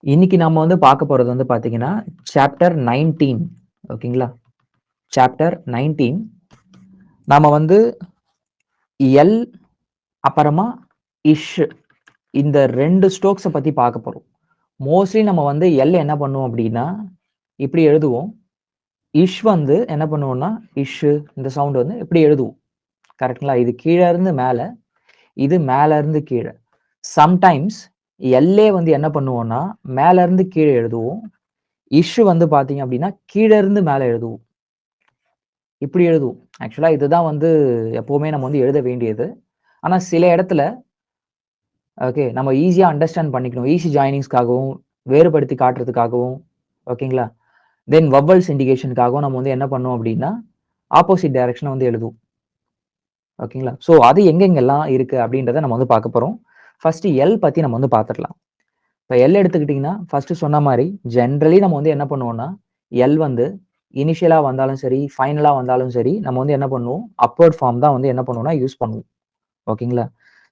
இன்னைக்கு நம்ம வந்து பார்க்க போறது வந்து பார்த்தீங்கன்னா, சாப்டர் 19 ஓகேங்களா? சாப்டர் 19 நாம வந்து எல் அப்புறமா இஷ் இந்த 2 ஸ்ட்ரோக்ஸ பத்தி பார்க்க போறோம். மோஸ்ட்லி நம்ம வந்து எல் என்ன பண்ணுவோம் அப்படின்னா, இப்படி எழுதுவோம். இஷ் வந்து என்ன பண்ணுவோம்னா, இஷ்ஷு இந்த சவுண்ட் வந்து இப்படி எழுதுவோம். கரெக்ட்டுங்களா? இது கீழ இருந்து மேல, இது மேல இருந்து கீழ. சம்டைம்ஸ் எல்லே வந்து என்ன பண்ணுவோம்னா, மேல இருந்து கீழ எழுதுவோம். இஷ் வந்து பார்த்தீங்க அப்படின்னா, கீழ இருந்து மேல எழுதுவோம். இப்படி எழுதுவோம். ஆக்சுவலா இதுதான் வந்து எப்பவுமே நம்ம வந்து எழுத வேண்டியது. ஆனா சில இடத்துல ஓகே நம்ம ஈஸியா அண்டர்ஸ்டாண்ட் பண்ணிக்கணும். ஈஸி ஜாயினிங்ஸ்க்காகவும், வேறுபடுத்தி காட்டுறதுக்காகவும் ஓகேங்களா? தென் வவ்வல்ஸ் இண்டிகேஷனுக்காகவும் நம்ம வந்து என்ன பண்ணுவோம் அப்படின்னா, ஆப்போசிட் டைரக்ஷன வந்து எழுதுவோம். ஓகேங்களா? ஸோ அது எங்கெங்கெல்லாம் இருக்கு அப்படின்றத நம்ம வந்து பார்க்க போறோம். ஃபர்ஸ்ட் எல் பத்தி நம்ம வந்து பார்த்துடலாம். இப்ப எல் எடுத்துக்கிட்டீங்கன்னா, ஃபர்ஸ்ட் சொன்ன மாரி ஜெனரலி நம்ம வந்து என்ன பண்ணுவோம்னா, எல் வந்து இனிஷியலா வந்தாலும் சரி, ஃபைனலா வந்தாலும் சரி, நம்ம வந்து என்ன பண்ணுவோம், அப்வர்ட் ஃபார்ம் தான் வந்து என்ன பண்ணுவோம்னா யூஸ் பண்ணுவோம். ஓகேங்களா?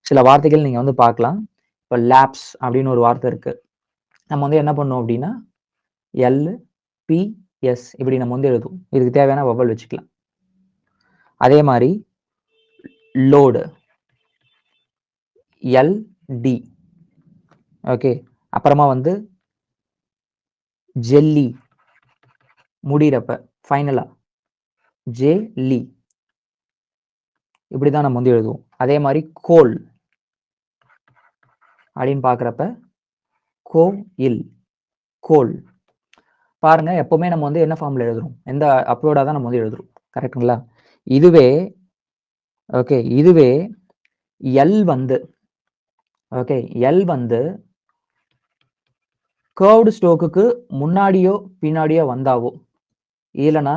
சில வார்த்தைகள் நீங்க வந்து பார்க்கலாம். இப்ப லேப்ஸ் அப்படின்னு ஒரு வார்த்தை இருக்கு. நம்ம வந்து என்ன பண்ணுவோம் அப்படின்னா, எல், பி, எஸ் இப்படி நம்ம வந்து எழுதுவோம். இதுக்கு தேவையான வவ்வல் வச்சுக்கலாம். அதே மாரி லோடு, எல், டி ஓகே. அப்புறமா வந்து ஜெல்லி முடியிறப்ப ஃபைனலா ஜே, லி இப்படிதான் நம்ம வந்து எழுதுவோம். அதே மாரி கோல் அப்படின்னு பார்க்குறப்ப கோ, இல் கோல். பாருங்க எப்பவுமே நம்ம வந்து என்ன ஃபார்ம்ல எழுதுறோம்? எந்த அப்லோடா தான் நம்ம வந்து எழுதுறோம். கரெக்ட்டுங்களா? இதுவே இதுவே எல் வந்து ஓகே, எல் வந்து கர்வ்டு ஸ்ட்ரோக்குக்கு முன்னாடியோ, பின்னாடியோ வந்தாவோ, இல்லன்னா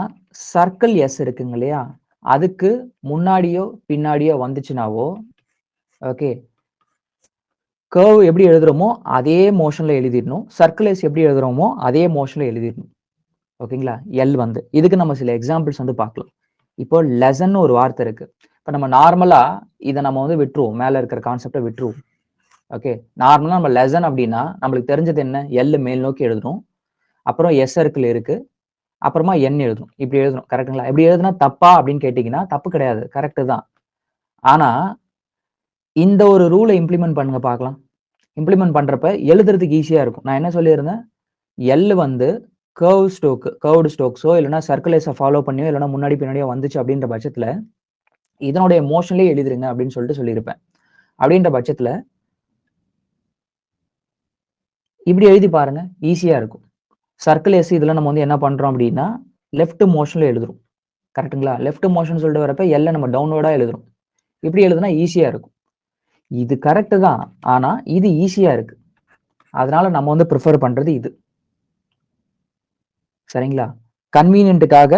சர்க்கிள் எஸ் இருக்குங்க இல்லையா? அதுக்கு முன்னாடியோ, பின்னாடியோ வந்துச்சுனாவோ, ஓகே கர்வ் எப்படி எழுதுறோமோ, அதே மோஷன்ல எழுதிடணும். சர்க்கிள் எஸ் எப்படி எழுதுறோமோ, அதே மோஷன்ல எழுதிடணும். ஓகேங்களா? எல் வந்து. இதுக்கு நம்ம சில எக்ஸாம்பிள்ஸ் வந்து பார்க்கலாம். இப்போ லெசன்னு ஒரு வார்த்தை இருக்கு. இப்ப நம்ம நார்மலா இத நம்ம வந்து விட்டுருவோம். மேல இருக்கிற கான்செப்ட்ட விட்டுருவோம். ஓகே. நார்மலா நம்ம லெசன் அப்படின்னா, நம்மளுக்கு தெரிஞ்சது என்ன? எல் மேல் நோக்கி எழுதணும். அப்புறம் எஸ் சர்க்கிள் இருக்கு. அப்புறமா என் எழுதணும். இப்படி எழுதணும். கரெக்ட்டுங்களா? இப்படி எழுதுனா தப்பா அப்படின்னு கேட்டீங்கன்னா, தப்பு கிடையாது. கரெக்ட் தான். ஆனா, இந்த ஒரு ரூல இம்ப்ளிமெண்ட் பண்ணுங்க பார்க்கலாம். இம்ப்ளிமெண்ட் பண்றப்ப எழுதுறதுக்கு ஈஸியா இருக்கும். நான் என்ன சொல்லியிருந்தேன்? எல் வந்து கர்வ்டு ஸ்ட்ரோக்ஸோ இல்லன்னா சர்க்குலர்ஸ ஃபாலோ பண்ணியோ இல்லன்னா முன்னாடி பின்னாடியோ வந்துச்சு அப்படின்ற பட்சத்துல, இதனுடைய மோஷன்லயே எழுதிருங்க அப்படின்னு சொல்லிட்டு சொல்லியிருப்பேன். அப்படின்ற பட்சத்துல இப்படி எழுதி பாருங்க. ஈஸியா இருக்கும். சர்க்கிள் எஸ் இதுல நம்ம வந்து என்ன பண்றோம் அப்படின்னா, லெஃப்ட் மோஷன்ல எழுதுறோம். கரெக்ட்டுங்களா? லெஃப்ட் மோஷன் சொல்லிட்டு வரப்ப எல்ல நம்ம டவுன்வர்டா எழுதுறோம். இப்படி எழுதுனா ஈஸியா இருக்கும். இது கரெக்ட் தான். ஆனா இது ஈஸியா இருக்கு. அதனால நம்ம வந்து பிரிஃபர் பண்றது இது. சரிங்களா? கன்வீனியன்ட்டுக்காக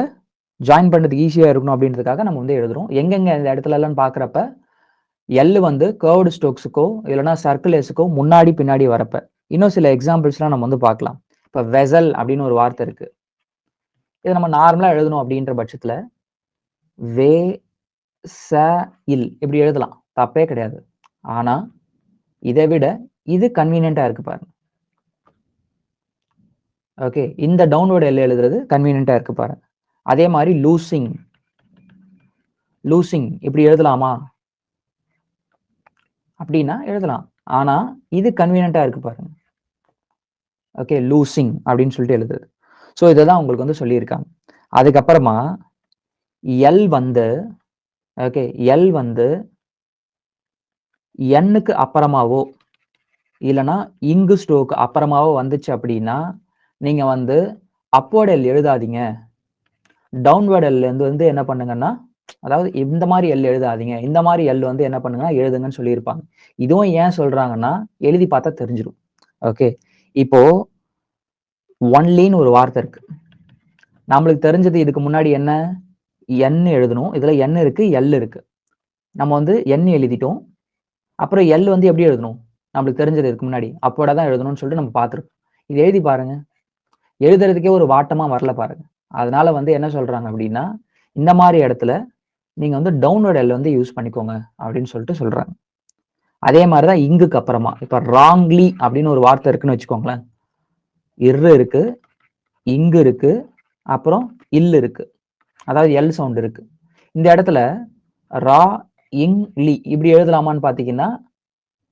ஜாயின் பண்றதுக்கு ஈஸியா இருக்கணும் அப்படின்றதுக்காக நம்ம வந்து எழுதுறோம். எங்கெங்க இந்த இடத்துலலாம் பார்க்குறப்ப, எல் வந்து கர்வ்டு ஸ்ட்ரோக்ஸுக்கோ இல்லன்னா சர்க்கிள் எஸ்ஸுக்கோ முன்னாடி, பின்னாடி வரப்ப. இன்னும் சில எக்ஸாம்பிள்ஸ்லாம் நம்ம வந்து பார்க்கலாம். இப்ப வெசல் அப்படின்னு ஒரு வார்த்தை இருக்கு. இத நம்ம நார்மலா எழுதணும் அப்படின்ற பட்சத்துல, வே, ச, இல் இப்படி எழுதலாம். தப்பே கிடையாது. ஆனா, இதை விட இது கன்வீனியன்ட்டா இருக்கு பாருங்க. ஓகே. இந்த டவுன்வர்ட் எல் எழுதுறது கன்வீனியன்ட்டா இருக்கு பாருங்க. அதே மாரி லூசிங் இப்படி எழுதலாமா? அப்படின்னா எழுதலாம். ஆனா, இது கன்வீனியன்ட்டா இருக்கு பாருங்க. ஓகே. லூசிங் அப்படின்னு சொல்லிட்டு எழுதுறது. ஸோ இத தான் உங்களுக்கு வந்து சொல்லியிருக்காங்க. அதுக்கப்புறமா எல் வந்து ஓகே. எல் வந்து என்னுக்கு அப்புறமாவோ, இல்லன்னா இங்கு ஸ்ட்ரோக் அப்புறமாவோ வந்துச்சு அப்படின்னா, நீங்க வந்து அப்வர்ட் எல் எழுதாதீங்க. டவுன்வர்ட் எல் வந்து என்ன பண்ணுங்கன்னா, அதாவது இந்த மாரி எல் எழுதாதீங்க. இந்த மாரி எல் வந்து என்ன பண்ணுங்கன்னா, எழுதுங்கன்னு சொல்லியிருப்பாங்க. இதுவும் ஏன் சொல்றாங்கன்னா, எழுதி பார்த்தா தெரிஞ்சிரும். ஓகே. இப்போ ஒன்லின்னு ஒரு வார்த்தை இருக்கு. நம்மளுக்கு தெரிஞ்சது இதுக்கு முன்னாடி என்ன? என் எழுதணும். இதுல என் இருக்கு, எல் இருக்கு. நம்ம வந்து என் எழுதிட்டோம். அப்புறம் எல் வந்து எப்படி எழுதணும்? நம்மளுக்கு தெரிஞ்சது இதுக்கு முன்னாடி. அப்போட தான் எழுதணும்னு சொல்லிட்டு நம்ம பார்த்துருக்கோம். இது எழுதி பாருங்க. எழுதுறதுக்கே ஒரு வாட்டமா வரல பாருங்க. அதனால வந்து என்ன சொல்றாங்க அப்படின்னா, இந்த மாரி இடத்துல நீங்க வந்து டவுன்வர்ட் எல் வந்து யூஸ் பண்ணிக்கோங்க அப்படின்னு சொல்லிட்டு சொல்றாங்க. அதே மாரி தான் இங்குக்கு அப்புறமா. இப்ப ராங்லி அப்படின்னு ஒரு வார்த்தை இருக்குன்னு வச்சுக்கோங்களேன். இரு இருக்கு, இங்கு இருக்கு, அப்புறம் இல் இருக்கு. அதாவது எல் சவுண்ட் இருக்கு. இந்த இடத்துல ரா, இங், லி இப்படி எழுதலாமான்னு பார்த்தீங்கன்னா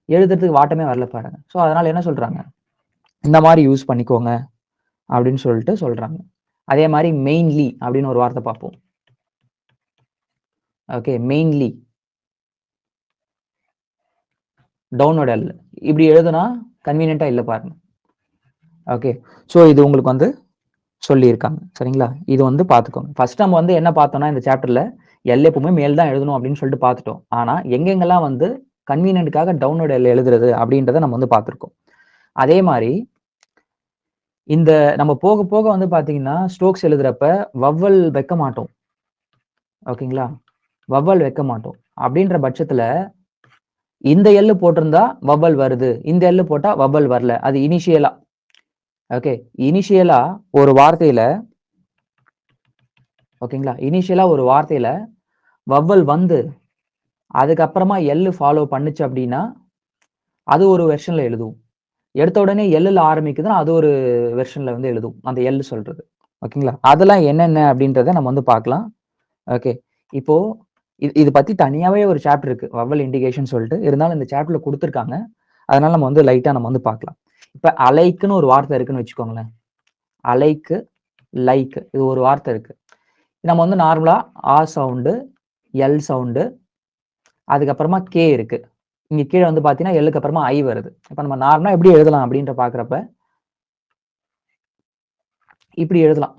எழுதுறதுக்கு வாட்டமே வரல பாருங்க. ஸோ அதனால என்ன சொல்றாங்க, இந்த மாதிரி யூஸ் பண்ணிக்கோங்க அப்படின்னு சொல்லிட்டு சொல்றாங்க. அதே மாதிரி மெயின்லி அப்படின்னு ஒரு வார்த்தை பார்ப்போம். ஓகே, மெயின்லி டவுனோட எல் இப்படி எழுதுனா கன்வீனியன்ட்டா இல்லை பாருங்க. ஓகே, ஸோ இது உங்களுக்கு வந்து சொல்லியிருக்காங்க. சரிங்களா, இது வந்து பார்த்துக்கோங்க. ஃபர்ஸ்ட் நம்ம வந்து என்ன பார்த்தோம்னா இந்த சாப்டர்ல எல் எப்பவுமே மேல் தான் எழுதணும் அப்படின்னு சொல்லிட்டு பார்த்துட்டோம். ஆனா எங்கெங்கெல்லாம் வந்து கன்வீனியன்ட்டுக்காக டவுனோட எல் எழுதுறது அப்படின்றத நம்ம வந்து பார்த்துருக்கோம். அதே மாதிரி இந்த நம்ம போக போக வந்து பாத்தீங்கன்னா ஸ்ட்ரோக்ஸ் எழுதுறப்ப வவ்வல் வைக்க மாட்டோம். ஓகேங்களா, வவ்வல் வைக்க மாட்டோம். அப்படின்ற பட்சத்துல இந்த எல்லு போட்டிருந்தா வவ்வல் வருது, இந்த எல்லு போட்டா வவ்வல் வரல. அது இனிஷியலா. ஓகே, இனிஷியலா ஒரு வார்த்தையில ஓகேங்களா, இனிஷியலா ஒரு வார்த்தையில வவ்வல் வந்து அதுக்கப்புறமா எல்லு ஃபாலோ பண்ணுச்சு அப்படின்னா அது ஒரு வெர்ஷன்ல எழுதுவோம். எடுத்த உடனே எல்லுல ஆரம்பிக்குதுன்னா அது ஒரு வெர்ஷன்ல வந்து எழுதுவோம் அந்த எல்லு சொல்றது. ஓகேங்களா, அதெல்லாம் என்னென்ன அப்படின்றத நம்ம வந்து பார்க்கலாம். ஓகே, இப்போ இது பத்தி தனியாவே ஒரு சாப்டர் இருக்கு, வவ்வல் இண்டிகேஷன் சொல்லிட்டு. இருந்தாலும் இந்த சாப்டர்ல கொடுத்துருக்காங்க, அதனால நம்ம வந்து லைட்டா நம்ம வந்து பார்க்கலாம். இப்ப அலைக்குன்னு ஒரு வார்த்தை இருக்குன்னு வச்சுக்கோங்களேன். அலைக்கு, லைக் இது ஒரு வார்த்தை இருக்கு. நம்ம வந்து நார்மலா ஆ சவுண்டு, எல் சவுண்டு, அதுக்கப்புறமா கே இருக்கு. இங்க கீழே வந்து பாத்தீங்கன்னா எல்லுக்கு அப்புறமா ஐ வருது. இப்ப நம்ம நார்மலா எப்படி எழுதலாம் அப்படின்ற பாக்குறப்ப இப்படி எழுதலாம்,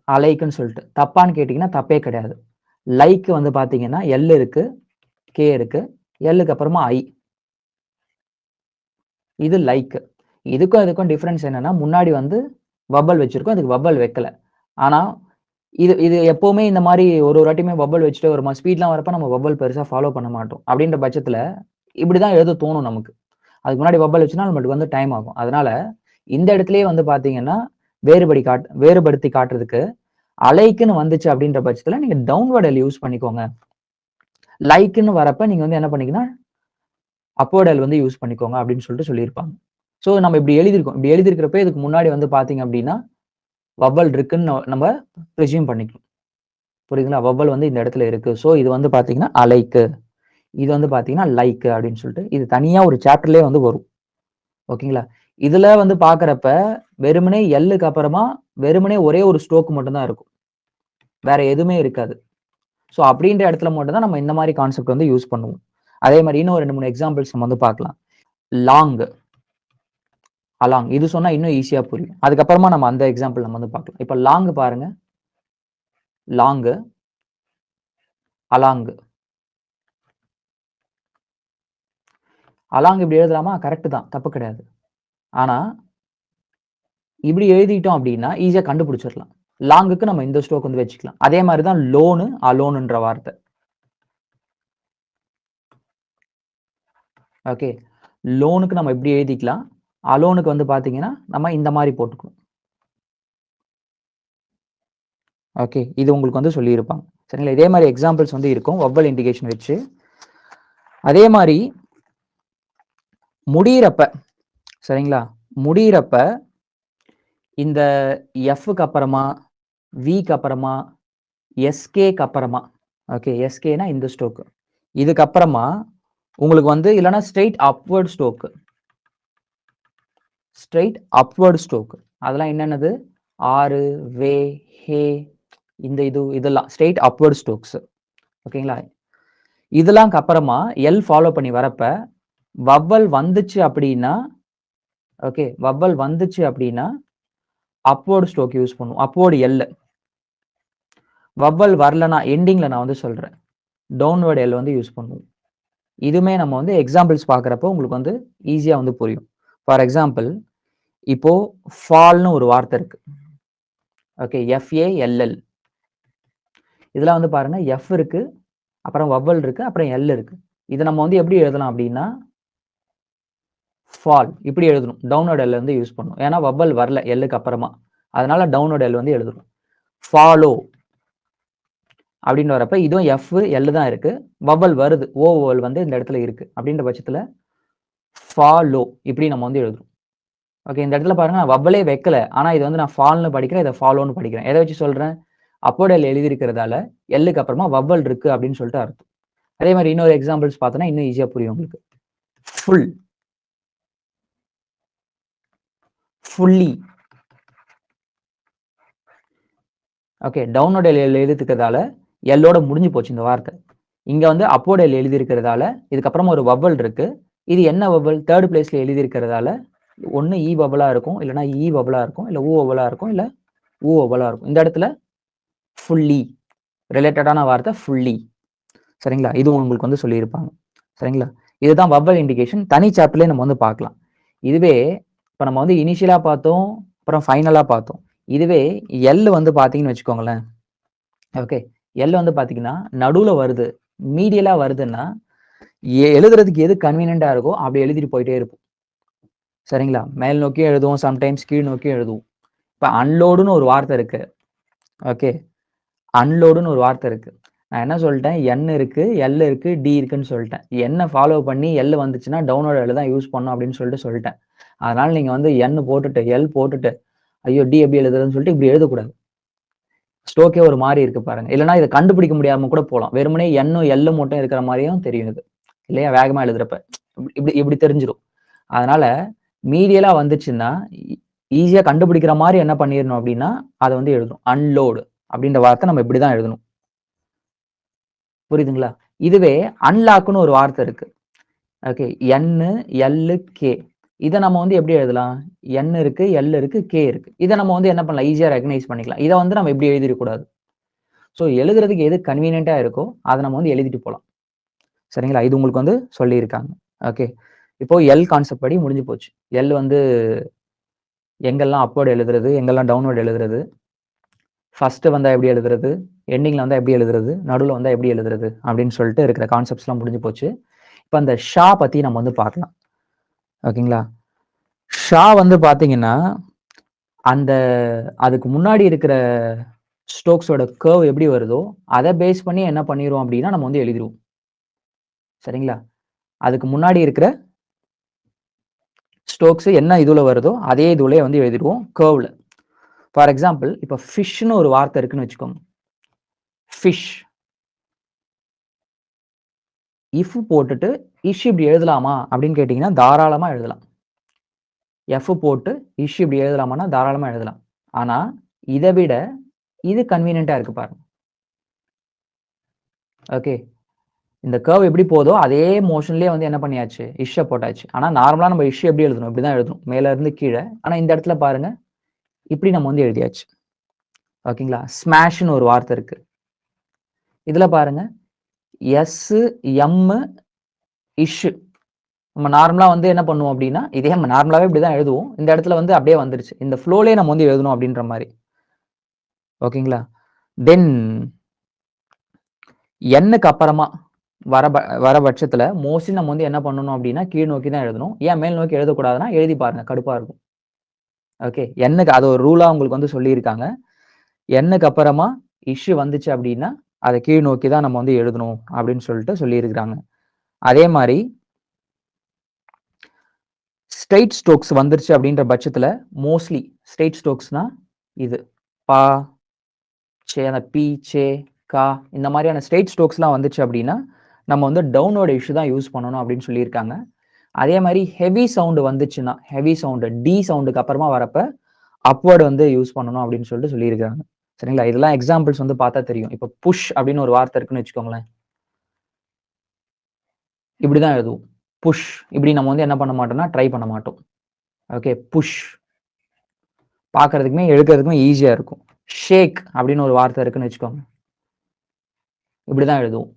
அலைக்குன்னு சொல்லிட்டு. தப்பான்னு கேட்டீங்கன்னா தப்பே கிடையாது. லைக் வந்து பாத்தீங்கன்னா எல் இருக்கு, கே இருக்கு, எல்லுக்கு அப்புறமா ஐ, இது லைக். இதுக்கும் இதுக்கும் டிஃபரன்ஸ் என்னன்னா முன்னாடி வந்து வவ்வல் வச்சிருக்கோம், இதுக்கு வவ்வல் வைக்கல. ஆனா இது இது எப்பவுமே இந்த மாதிரி ஒரு வாட்டியுமே வவ்வல் வச்சுட்டு ஒரு ஸ்பீட்லாம் வரப்ப நம்ம வவ்வல் பெருசா ஃபாலோ பண்ண மாட்டோம். அப்படின்ற பட்சத்துல இப்படிதான் எழுத தோணும் நமக்கு. அதுக்கு முன்னாடி வவ்வல் வச்சுன்னா நம்மளுக்கு வந்து டைம் ஆகும். அதனால இந்த இடத்துலயே வந்து பாத்தீங்கன்னா வேறுபடுத்தி காட்டுறதுக்கு அலைக்குன்னு வந்துச்சு அப்படின்ற பட்சத்துல நீங்க டவுன்வர்ட் எல் யூஸ் பண்ணிக்கோங்க. லைக்குன்னு வரப்ப நீங்க வந்து என்ன பண்ணீங்கன்னா அப்போர்ட் எல் வந்து யூஸ் பண்ணிக்கோங்க அப்படின்னு சொல்லிட்டு சொல்லியிருப்பாங்க. ஸோ நம்ம இப்படி எழுதியிருக்கோம். இப்படி எழுதியிருக்கிறப்ப இதுக்கு முன்னாடி வந்து பாத்தீங்க அப்படின்னா வவ்வல் இருக்குன்னு நம்ம ப்ரிசியூம் பண்ணிக்கணும். புரியுதுங்களா, வவ்வல் வந்து இந்த இடத்துல இருக்கு. ஸோ இது வந்து பாத்தீங்கன்னா அலைக்கு, இது வந்து பாத்தீங்கன்னா லைக் அப்படின்னு சொல்லிட்டு இது தனியா ஒரு சாப்டர்லயே வந்து வரும். ஓகேங்களா, இதுல வந்து பாக்குறப்ப வெறுமனே எல்லுக்கு அப்புறமா வெறுமனே ஒரே ஒரு ஸ்ட்ரோக் மட்டும் தான் இருக்கும், வேற எதுவுமே இருக்காது. ஸோ அப்படின்ற இடத்துல மட்டும் தான் நம்ம இந்த மாதிரி கான்செப்ட் வந்து யூஸ் பண்ணுவோம். அதே மாதிரி இன்னும் 2-3 எக்ஸாம்பிள்ஸ் நம்ம வந்து பார்க்கலாம். லாங், அலாங் இது சொன்னா இன்னும் ஈஸியா புரியும். அதுக்கப்புறமா நம்ம அந்த எக்ஸாம்பிள் நம்ம வந்து பார்க்கலாம். இப்ப லாங் பாருங்க, லாங், அலாங். அலாங் இப்படி எழுதலாமா? கரெக்ட் தான், தப்பு கிடையாது. ஆனா இப்படி எழுதிட்டோம் அப்படின்னா ஈஸியா கண்டுபிடிச்சிடலாம். லாங்குக்கு நம்ம இந்த ஸ்ட்ரோக் வந்து வச்சுக்கலாம். அதே மாதிரி தான் லோனு, அலோனுன்ற வார்த்தை. ஓகே, லோனுக்கு நம்ம இப்படி எழுதிக்கலாம், அலோனுக்கு வந்து பாத்தீங்கன்னா நம்ம இந்த மாதிரி போட்டுக்கணும். ஓகே, இது உங்களுக்கு வந்து சொல்லியிருப்பாங்க. சரிங்களா, இதே மாதிரி எக்ஸாம்பிள்ஸ் வந்து இருக்கும் வவ்வல் இண்டிகேஷன் வச்சு. அதே மாதிரி முடியிறப்ப, சரிங்களா, முடியிறப்ப இந்த எஃப்க்கு அப்புறமா, விக்கு அப்புறமா, எஸ்கேக்கு அப்புறமா, ஓகே எஸ்கேனா இந்த ஸ்ட்ரோக், இதுக்கு அப்புறமா உங்களுக்கு வந்து இல்லைன்னா straight upward stroke, straight upward stroke அதெல்லாம் என்னென்னது, ஆறு, வே, ஹே, இந்த இதெல்லாம் ஸ்ட்ரெயிட் அப்வர்ட் ஸ்ட்ரோக்ஸ். ஓகேங்களா, இதெல்லாம் அப்புறமா எல் ஃபாலோ பண்ணி வரப்ப வவ்வல் வந்துச்சு அப்படின்னா, ஓகே வவ்வல் வந்துச்சு அப்படின்னா அப்வர்ட் ஸ்ட்ரோக் யூஸ் பண்ணுவோம், அப்வர்ட் எல். வவ்வல் வரலனா எண்டிங்ல நான் வந்து சொல்றேன், டவுன்வர்ட் எல் வந்து யூஸ் பண்ணுவோம். இதுமே நம்ம வந்து எக்ஸாம்பிள்ஸ் பார்க்குறப்போ உங்களுக்கு வந்து ஈஸியா வந்து புரியும். ஃபார் எக்ஸாம்பிள் இப்போ ஃபால்னு ஒரு வார்த்தை இருக்கு. Okay, FALL. இதெல்லாம் வந்து பாருங்க எஃப் இருக்கு, அப்புறம் வவ்வல் இருக்கு, அப்புறம் எல் இருக்கு. இதை நம்ம வந்து எப்படி எழுதலாம் அப்படின்னா ஃபால் இப்படி எழுதணும், டவுன்வர்ட் எல் வந்து யூஸ் பண்ணணும். ஏன்னா வவ்வல் வரல எல்லுக்கு அப்புறமா, அதனால டவுன்வர்ட் எல் வந்து எழுதணும். ஃபாலோ அப்படின்னு வரப்ப இதுவும் எஃப் எல் தான் இருக்கு, வவ்வல் வருது, ஓவல் வந்து இந்த இடத்துல இருக்கு. அப்படின்ற பட்சத்துல ஃபாலோ இப்படி நம்ம வந்து எழுதுறோம். ஓகே, இந்த இடத்துல பாருங்க நான் வவ்வலே வைக்கல. ஆனா இது வந்து நான் ஃபால்னு படிக்கிறேன், இதை ஃபாலோன்னு படிக்கிறேன். எதை வச்சு சொல்றேன்? அப்போர்ட் எல் எழுதியிருக்கிறதால எல்லுக்கு அப்புறமா வவ்வல் இருக்கு அப்படின்னு சொல்லிட்டு அர்த்தம். அதே மாதிரி இன்னொரு எக்ஸாம்பிள்ஸ் பார்த்தோன்னா இன்னும் ஈஸியா புரியும் உங்களுக்கு. Full, fully. ஓகே, டவுனோட எல் எழுதிருக்கிறதால எல்லோட முடிஞ்சு போச்சு இந்த வார்த்தை. இங்க வந்து அப்போர்ட் எல் எழுதியிருக்கிறதால இதுக்கப்புறமா ஒரு வவ்வல் இருக்கு. இது என்ன வவ்வல்? தேர்ட் பிளேஸ்ல எழுதியிருக்கிறதால ஒன்னு இ வவ்வலா இருக்கும், இல்லைன்னா இ வவ்வலா இருக்கும், இல்ல ஊ வவ்வலா இருக்கும், இல்ல ஊ வவ்வலா இருக்கும். இந்த இடத்துல ஃபுல்லி ரிலேட்டடான வார்த்தை ஃபுல்லி. சரிங்களா? இது உங்களுக்கு வந்து சொல்லியிருப்பாங்க. சரிங்களா? இதுதான் வவ்வல் இண்டிகேஷன். தனி சாப்டர்லயே நம்ம வந்து பார்க்கலாம். இதுவே இப்ப நம்ம வந்து இனிஷியலா பார்த்தோம், அப்புறம் ஃபைனலா பார்த்தோம். இதுவே எல் வந்து பார்த்தீங்கன்னு வச்சுக்கோங்களேன். ஓகே, எல் வந்து பார்த்தீங்கன்னா நடுவுல வருது, மீடியலா வருதுன்னா எழுதுறதுக்கு எது கன்வீனியன்ட்டா இருக்கோ அப்படி எழுதிட்டு போயிட்டே இருப்போம். சரிங்களா? மேல் நோக்கியும் எழுதுவோம், சம்டைம்ஸ் கீழ் நோக்கியும் எழுதுவோம். இப்ப அன்லோடுன்னு ஒரு வார்த்தை இருக்கு. ஓகே, அன்லோடுன்னு ஒரு வார்த்தை இருக்கு. நான் என்ன சொல்லிட்டேன்? என் இருக்கு, எல் இருக்கு, டி இருக்குன்னு சொல்லிட்டேன். என்ன ஃபாலோ பண்ணி எல் வந்துச்சுன்னா டவுனோட எல் தான் யூஸ் பண்ணணும் அப்படின்னு சொல்லிட்டேன். அதனால நீங்க வந்து என் போட்டுட்டு எல் போட்டுட்டு ஐயோ டி எப்படி எழுதுறதுன்னு சொல்லிட்டு இப்படி எழுதக்கூடாது. ஸ்டோக்கே ஒரு மாதிரி இருக்கு பாருங்க. இல்லைன்னா இதை கண்டுபிடிக்க முடியாம கூட போகலாம். வெறுமனே எண்ணும் எல்லும் மட்டும் இருக்கிற மாதிரியும் தெரியும் இது இல்லையா? வேகமா எழுதுறப்ப இப்படி இப்படி தெரிஞ்சிடும். அதனால மீடியலா வந்துச்சுன்னா ஈஸியா கண்டுபிடிக்கிற மாதிரி என்ன பண்ணிடணும் அப்படின்னா அதை வந்து எழுதணும். அன்லோடு அப்படின்ற வார்த்தை நம்ம இப்படிதான் எழுதணும். புரியுதுங்களா? இதுவே அன்லாக்னு ஒரு வார்த்தை இருக்கு. Okay, N L K. இதை நம்ம வந்து எப்படி எழுதலாம்? என் இருக்கு, எல் இருக்கு, கே இருக்கு. இதை நம்ம வந்து என்ன பண்ணலாம்? ஈஸியா ரெகனைஸ் பண்ணிக்கலாம். இதை வந்து நம்ம எப்படி எழுதிடக்கூடாது. ஸோ எழுதுறதுக்கு எது கன்வீனியன்ட்டா இருக்கோ அதை நம்ம வந்து எழுதிட்டு போகலாம். சரிங்களா? இது உங்களுக்கு வந்து சொல்லியிருக்காங்க. ஓகே, இப்போ எல் கான்செப்ட் படி முடிஞ்சு போச்சு. எல் வந்து எங்கெல்லாம் அப்வர்ட் எழுதுறது, எங்கெல்லாம் டவுன்வர்ட் எழுதுறது, ஃபர்ஸ்ட் வந்தா எப்படி எழுதுறது, எண்டிங்ல வந்தா எப்படி எழுதுறது, நடுவில் வந்தா எப்படி எழுதுறது அப்படின்னு சொல்லிட்டு இருக்கிற கான்செப்ட்ஸ்லாம் முடிஞ்சு போச்சு. இப்போ அந்த ஷா பத்தி நம்ம வந்து பார்க்கலாம். ஓகேங்களா? ஷா வந்து பாத்தீங்கன்னா அந்த அதுக்கு முன்னாடி இருக்கிற ஸ்டோக்ஸோட கர்வ் எப்படி வருதோ அதை பேஸ் பண்ணி என்ன பண்ணிடுவோம் அப்படின்னா நம்ம வந்து எழுதிடுவோம். சரிங்களா? அதுக்கு முன்னாடி இருக்கிற ஸ்டோக்ஸ் என்ன இதுல வருதோ அதே இதுலயே வந்து எழுதிடுவோம் கர்வ்ல. ஃபார் எக்ஸாம்பிள் இப்போ ஃபிஷ்னு ஒரு வார்த்தை இருக்குன்னு வச்சுக்கோங்க. ஃபிஷ் இஃப் போட்டுட்டு இஷ் இப்படி எழுதலாமா அப்படின்னு கேட்டீங்கன்னா தாராளமா எழுதலாம். எஃப் போட்டு இஷ் இப்படி எழுதலாமான்னா தாராளமா எழுதலாம். ஆனா இதை விட இது கன்வீனியன்ட்டா இருக்கு பாருங்க. ஓகே, இந்த கர்வ் எப்படி போதோ அதே மோஷன்லயே வந்து என்ன பண்ணியாச்சு? இஷ்ஷை போட்டாச்சு. ஆனா நார்மலா நம்ம இஷ் எப்படி எழுதணும்? இப்படிதான் எழுதணும், மேல இருந்து கீழே. ஆனா இந்த இடத்துல பாருங்க இப்படி நம்ம வந்து எழுதியாச்சு. ஓகேங்களா? ஸ்மாஷ்னு ஒரு வார்த்தை இருக்கு. இதுல பாருங்க எஸ் எம் இஷ். நம்ம நார்மலா வந்து என்ன பண்ணுவோம் அப்படின்னா இதே நம்ம நார்மலாவே இப்படிதான் எழுதுவோம். இந்த இடத்துல வந்து அப்படியே வந்துருச்சு. இந்த ஃப்ளோலயே நம்ம வந்து எழுதணும் அப்படின்ற மாதிரி. ஓகேங்களா? தென் எண்ணுக்கு அப்புறமா வர பட்சத்துல மோஸ்ட்லி நம்ம வந்து என்ன பண்ணணும் அப்படின்னா கீழ் நோக்கி தான் எழுதணும். ஏன் மேல் நோக்கி எழுதக்கூடாதுன்னா எழுதி பாருங்க, கடுப்பா இருக்கும். ஓகே, எண்ணுக்கு அது ஒரு ரூலா உங்களுக்கு வந்து சொல்லியிருக்காங்க. எண்ணுக்கு அப்புறமா இஷ்யூ வந்துச்சு அப்படின்னா அதை கீழ் நோக்கி தான் நம்ம வந்து எழுதணும் அப்படின்னு சொல்லிட்டு சொல்லியிருக்கிறாங்க. அதே மாதிரி ஸ்ட்ரெயிட் ஸ்ட்ரோக்ஸ் வந்துருச்சு அப்படின்ற பட்சத்துல மோஸ்ட்லி ஸ்ட்ரெயிட் ஸ்ட்ரோக்ஸ்னா இது பா சே, அந்த பி சே கா இந்த மாதிரியான ஸ்ட்ரெயிட் ஸ்ட்ரோக்ஸ்லாம் வந்துச்சு அப்படின்னா நம்ம வந்து டவுனோட இஷ்யூ தான் யூஸ் பண்ணணும் அப்படின்னு சொல்லியிருக்காங்க. அதே மாதிரி ஹெவி சவுண்டு வந்துச்சுன்னா ஹெவி சவுண்டு டி சவுண்டுக்கு அப்புறமா வரப்ப அப்வர்டு வந்து யூஸ் பண்ணணும் அப்படின்னு சொல்லிட்டு சொல்லியிருக்காங்க. சரிங்களா? இதெல்லாம் எக்ஸாம்பிள்ஸ் வந்து பார்த்தா தெரியும். இப்போ புஷ் அப்படின்னு ஒரு வார்த்தை இருக்குன்னு வச்சுக்கோங்களேன். இப்படிதான் எழுதுவோம். புஷ் இப்படி நம்ம வந்து என்ன பண்ண மாட்டோம்னா ட்ரை பண்ண மாட்டோம். ஓகே, புஷ் பார்க்கறதுக்குமே எழுதுறதுக்குமே ஈஸியா இருக்கும். ஷேக் அப்படின்னு ஒரு வார்த்தை இருக்குன்னு வச்சுக்கோங்க. இப்படிதான் எழுதுவோம்.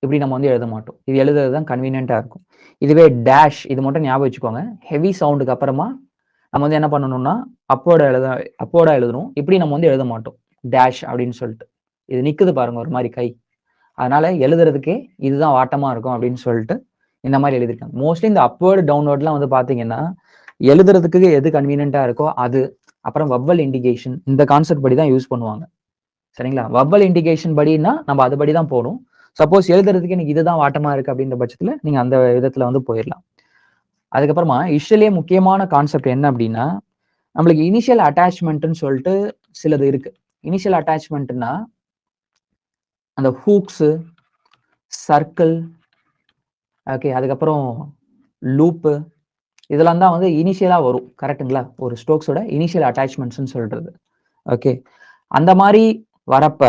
இப்படி நம்ம வந்து எழுத மாட்டோம். இது எழுதுறது தான் கன்வீனியன்ட்டா இருக்கும். இதுவே டேஷ் இது மட்டும் ஞாபகம் வச்சுக்கோங்க. ஹெவி சவுண்டுக்கு அப்புறமா நம்ம வந்து என்ன பண்ணணும்னா அப்போர்டா எழுதணும். இப்படி நம்ம வந்து எழுத மாட்டோம். டேஷ் அப்படின்னு சொல்லிட்டு. இது நிக்குது பாருங்க ஒரு மாதிரி கை. அதனால எழுதுறதுக்கே இதுதான் வாட்டமா இருக்கும் அப்படின்னு சொல்லிட்டு இந்த மாதிரி எழுதிருக்காங்க. மோஸ்ட்லி இந்த அப்வர்டு டவுன்வர்ட்லாம் வந்து பாத்தீங்கன்னா எழுதுறதுக்கு எது கன்வீனியன்ட்டா இருக்கோ அது, அப்புறம் வவ்வல் இண்டிகேஷன் இந்த கான்செப்ட் படி தான் யூஸ் பண்ணுவாங்க. சரிங்களா? வவ்வல் இண்டிகேஷன் படினா நம்ம அதுபடி தான் போகணும். சப்போஸ் எழுதுறதுக்கு எனக்கு இதுதான் வாட்டமா இருக்கு அப்படின்ற பட்சத்துல நீங்க அந்த விதத்துல வந்து போயிடலாம். அதுக்கப்புறமா இஷ்லேயே முக்கியமான கான்செப்ட் என்ன அப்படின்னா, நம்மளுக்கு இனிஷியல் அட்டாச்மெண்ட்னு சொல்லிட்டு சிலது இருக்கு. இனிஷியல் அட்டாச்மெண்ட்னா அந்த ஹூக்ஸு, சர்க்கிள், ஓகே, அதுக்கப்புறம் லூப்பு, இதெல்லாம் தான் வந்து இனிஷியலா வரும். கரெக்ட்டுங்களா? ஒரு ஸ்ட்ரோக்ஸோட இனிஷியல் அட்டாச்மெண்ட்ஸ்ன்னு சொல்றது. ஓகே. அந்த மாரி வரப்ப,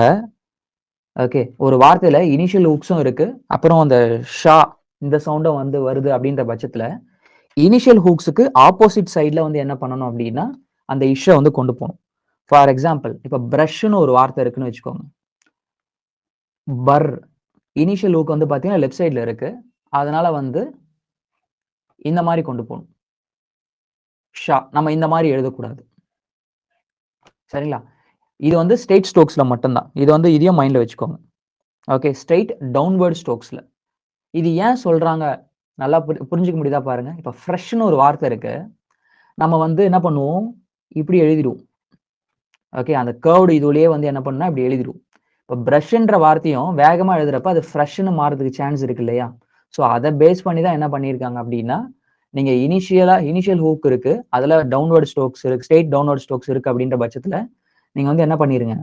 ஓகே, ஒரு வார்த்தையில இனிஷியல் ஹூக்ஸும் இருக்கு. அப்புறம் அந்த ஷா இந்த சவுண்டும் வந்து வருது அப்படின்ற பட்சத்துல, இனிஷியல் ஹூக்ஸுக்கு ஆப்போசிட் சைட்ல வந்து என்ன பண்ணணும் அப்படின்னா, அந்த இஷ்ஷ வந்து கொண்டு போணும். ஃபார் எக்ஸாம்பிள், இப்ப பிரஷ்ன்னு ஒரு வார்த்தை இருக்குன்னு வச்சுக்கோங்க. பர் இனிஷியல் ஹூக் வந்து பார்த்தீங்கன்னா, லெஃப்ட் சைட்ல இருக்கு. அதனால வந்து இந்த மாரி கொண்டு போணும். ஷா நம்ம இந்த மாரி எழுதக்கூடாது. சரிங்களா? இது வந்து ஸ்ட்ரெயிட் ஸ்ட்ரோக்ஸ்ல மட்டும் தான். இது வந்து இதையும் மைண்ட்ல வச்சுக்கோங்க. ஓகே. ஸ்ட்ரெயிட் டவுன்வர்ட் ஸ்ட்ரோக்ஸ்ல. இது ஏன் சொல்றாங்க? நல்லா புரிஞ்சுக்க முடியுதா பாருங்க. இப்ப ஃப்ரெஷ்ன்னு ஒரு வார்த்தை இருக்கு. நம்ம வந்து என்ன பண்ணுவோம்? இப்படி எழுதிடுவோம். ஓகே. அந்த கர்வ்டு இதுலயே வந்து என்ன பண்ணா இப்படி எழுதிடுவோம். இப்ப பிரஷ்ன்ற வார்த்தையும் வேகமா எழுதுறப்ப அது ஃப்ரெஷ்ன்னு மாறதுக்கு சான்ஸ் இருக்கு இல்லையா? சோ அத பேஸ் பண்ணி தான் என்ன பண்ணியிருக்காங்க அப்படின்னா, நீங்க இனிஷியல் ஹூக் இருக்கு. அதுல டவுன்வர்ட் ஸ்ட்ரோக்ஸ் இருக்கு. ஸ்ட்ரெயிட் டவுன்வர்ட் ஸ்ட்ரோக்ஸ் இருக்கு அப்படின்ற பட்சத்துல, நீங்க வந்து என்ன பண்ணிருங்க?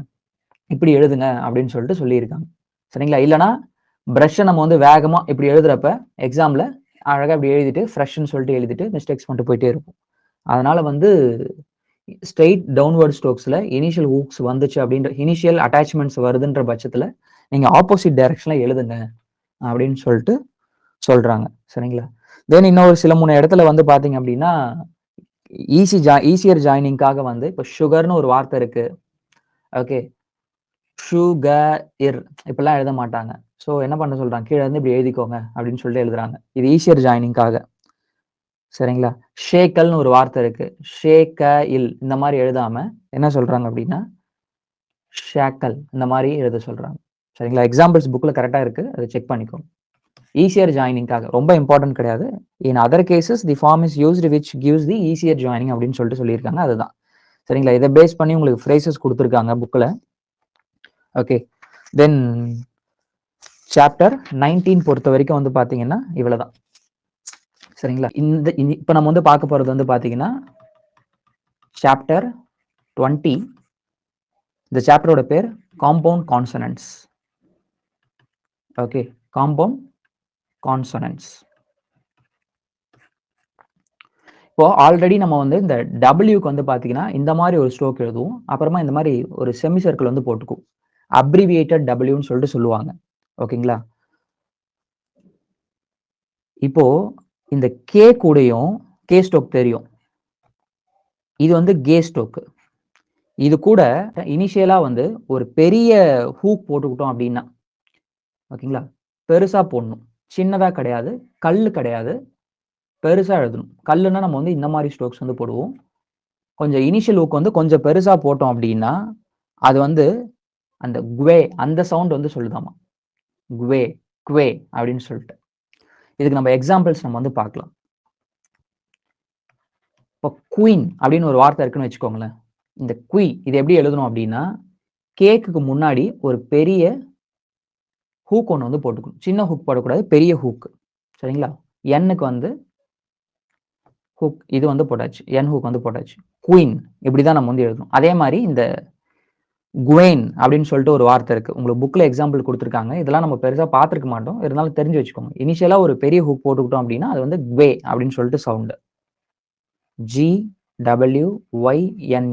இப்படி எழுதுங்க அப்படின்னு சொல்லிட்டு சொல்லியிருக்காங்க. சரிங்களா? இல்லன்னா பிரஷ்ஷ நம்ம வந்து வேகமா இப்படி எழுதுறப்ப எக்ஸாம்ல அழகா இப்படி எழுதிட்டு ஃப்ரெஷ்ன்னு சொல்லிட்டு எழுதிட்டு மிஸ்டேக்ஸ் பண்ணிட்டு போயிட்டே இருப்போம். அதனால வந்து ஸ்ட்ரெயிட் டவுன்வர்ட் ஸ்ட்ரோக்ஸ்ல இனிஷியல் ஹூக்ஸ் வந்துச்சு அப்படின்ற இனிஷியல் அட்டாச்மெண்ட்ஸ் வருதுன்ற பட்சத்துல நீங்க ஆப்போசிட் டைரக்ஷன்ல எழுதுங்க அப்படின்னு சொல்லிட்டு சொல்றாங்க. சரிங்களா? தென் இன்னொரு சில 3 இடத்துல வந்து பாத்தீங்க அப்படின்னா, ஈஸியர் ஜாயினிங்காக வந்து இப்ப சுகர்ன்னு ஒரு வார்த்தை இருக்கு. ஓகே. சுகர் இப்படிலாம் எழுத மாட்டாங்க. சோ என்ன பண்ண சொல்றாங்க? கீழ இருந்து இப்படி எழுதிக்கோங்க அப்படின்னு சொல்லிட்டு எழுதுறாங்க. இது ஈஸியர் ஜாயினிங்காக. சரிங்களா? ஷேக்கல்னு ஒரு வார்த்தை இருக்கு. இந்த மாரி எழுதாம என்ன சொல்றாங்க அப்படின்னா, ஷேக்கல் இந்த மாரி எழுத சொல்றாங்க. சரிங்களா? எக்ஸாம்பிள்ஸ் புக்ல கரெக்ட்டா இருக்கு. அத செக் பண்ணிக்கோங்க. ஈஸியர் ஜாயினிங்காக ரொம்ப இம்பார்ட்டன்ட் கிடையாது. In other cases the form is used which gives the easier joining அப்படின்னு சொல்லிட்டு சொல்லியிருக்காங்க. அதுதான். சரிங்களா? இத பேஸ் பண்ணி உங்களுக்கு ஃப்ரேசஸ் குடுத்திருக்காங்க புக்ல. ஓகே. தென் சாப்டர் 19 பொறுத்தவரைக்கும் வந்து பாத்தீங்கன்னா, இவ்வளவுதான். சரிங்களா? இப்ப நம்ம வந்து பார்க்க போறது வந்து பாத்தீங்கன்னா, சாப்டர் 20. இந்த சாப்டரோட பேர் compound consonants. Okay. Compound consonants. இப்போ ஆல்ரெடி நம்ம வந்து இந்த டபிள்யூக்கு வந்து பாத்தீங்கன்னா, இந்த மாரி ஒரு ஸ்ட்ரோக் எழுதுவோம். அப்புறமா இந்த மாரி ஒரு செமி சர்க்கிள் வந்து போட்டுக்குவோம். அப்ரிவியேட்டட் டபிள்யூன்னு சொல்லிட்டு சொல்லுவாங்க. ஓகேங்களா? இப்போ இந்த கே கூடயும் கே ஸ்ட்ரோக் தெரியும். இது வந்து கே ஸ்ட்ரோக். இது கூட இனிஷியலா வந்து ஒரு பெரிய ஹூக் போட்டுக்கிட்டோம் அப்படின்னா, ஓகேங்களா? பெருசா போடணும். சின்னதா கிடையாது. கல்லு கிடையாது. பெருசா எழுதணும். கல்லுன்னா நம்ம வந்து இந்த மாரி ஸ்ட்ரோக்ஸ் வந்து போடுவோம். கொஞ்சம் இனிஷியல் ஹூக் வந்து கொஞ்சம் பெருசா போட்டோம் அப்படின்னா, அது வந்து அந்த குவே அந்த சவுண்ட் வந்து சொல்லுதாமா. குவே, குவே அப்படின்னு சொல்லிட்டு. இதுக்கு நம்ம எக்ஸாம்பிள்ஸ் நம்ம வந்து பார்க்கலாம். இப்போ குயின் அப்படின்னு ஒரு வார்த்தை இருக்குன்னு வச்சுக்கோங்களேன். இந்த இது எப்படி எழுதணும் அப்படின்னா, கேக்குக்கு முன்னாடி ஒரு பெரிய ஹூக் ஒண்ணு வந்து போட்டுக்கணும். சின்ன ஹூக் போடக்கூடாது. பெரிய ஹூக். சரிங்களா? என்னுக்கு வந்து ஹூக் இது வந்து போட்டாச்சு. என் ஹூக் வந்து போட்டாச்சு. குயின் இப்படிதான் நம்ம வந்து எழுதணும். அதே மாரி இந்த குவேன் அப்படின்னு சொல்லிட்டு ஒரு வார்த்தை இருக்கு. உங்களுக்கு புக்ல எக்ஸாம்பிள் குடுத்துருக்காங்க. இதெல்லாம் நம்ம பெருசா பார்த்திருக்க மாட்டோம். இருந்தாலும் தெரிஞ்சு வச்சுக்கோங்க. இனிஷியலா ஒரு பெரிய ஹூக் போட்டுக்கிட்டோம் அப்படின்னா, அது வந்து குவே அப்படின்னு சொல்லிட்டு சவுண்ட். GWYNN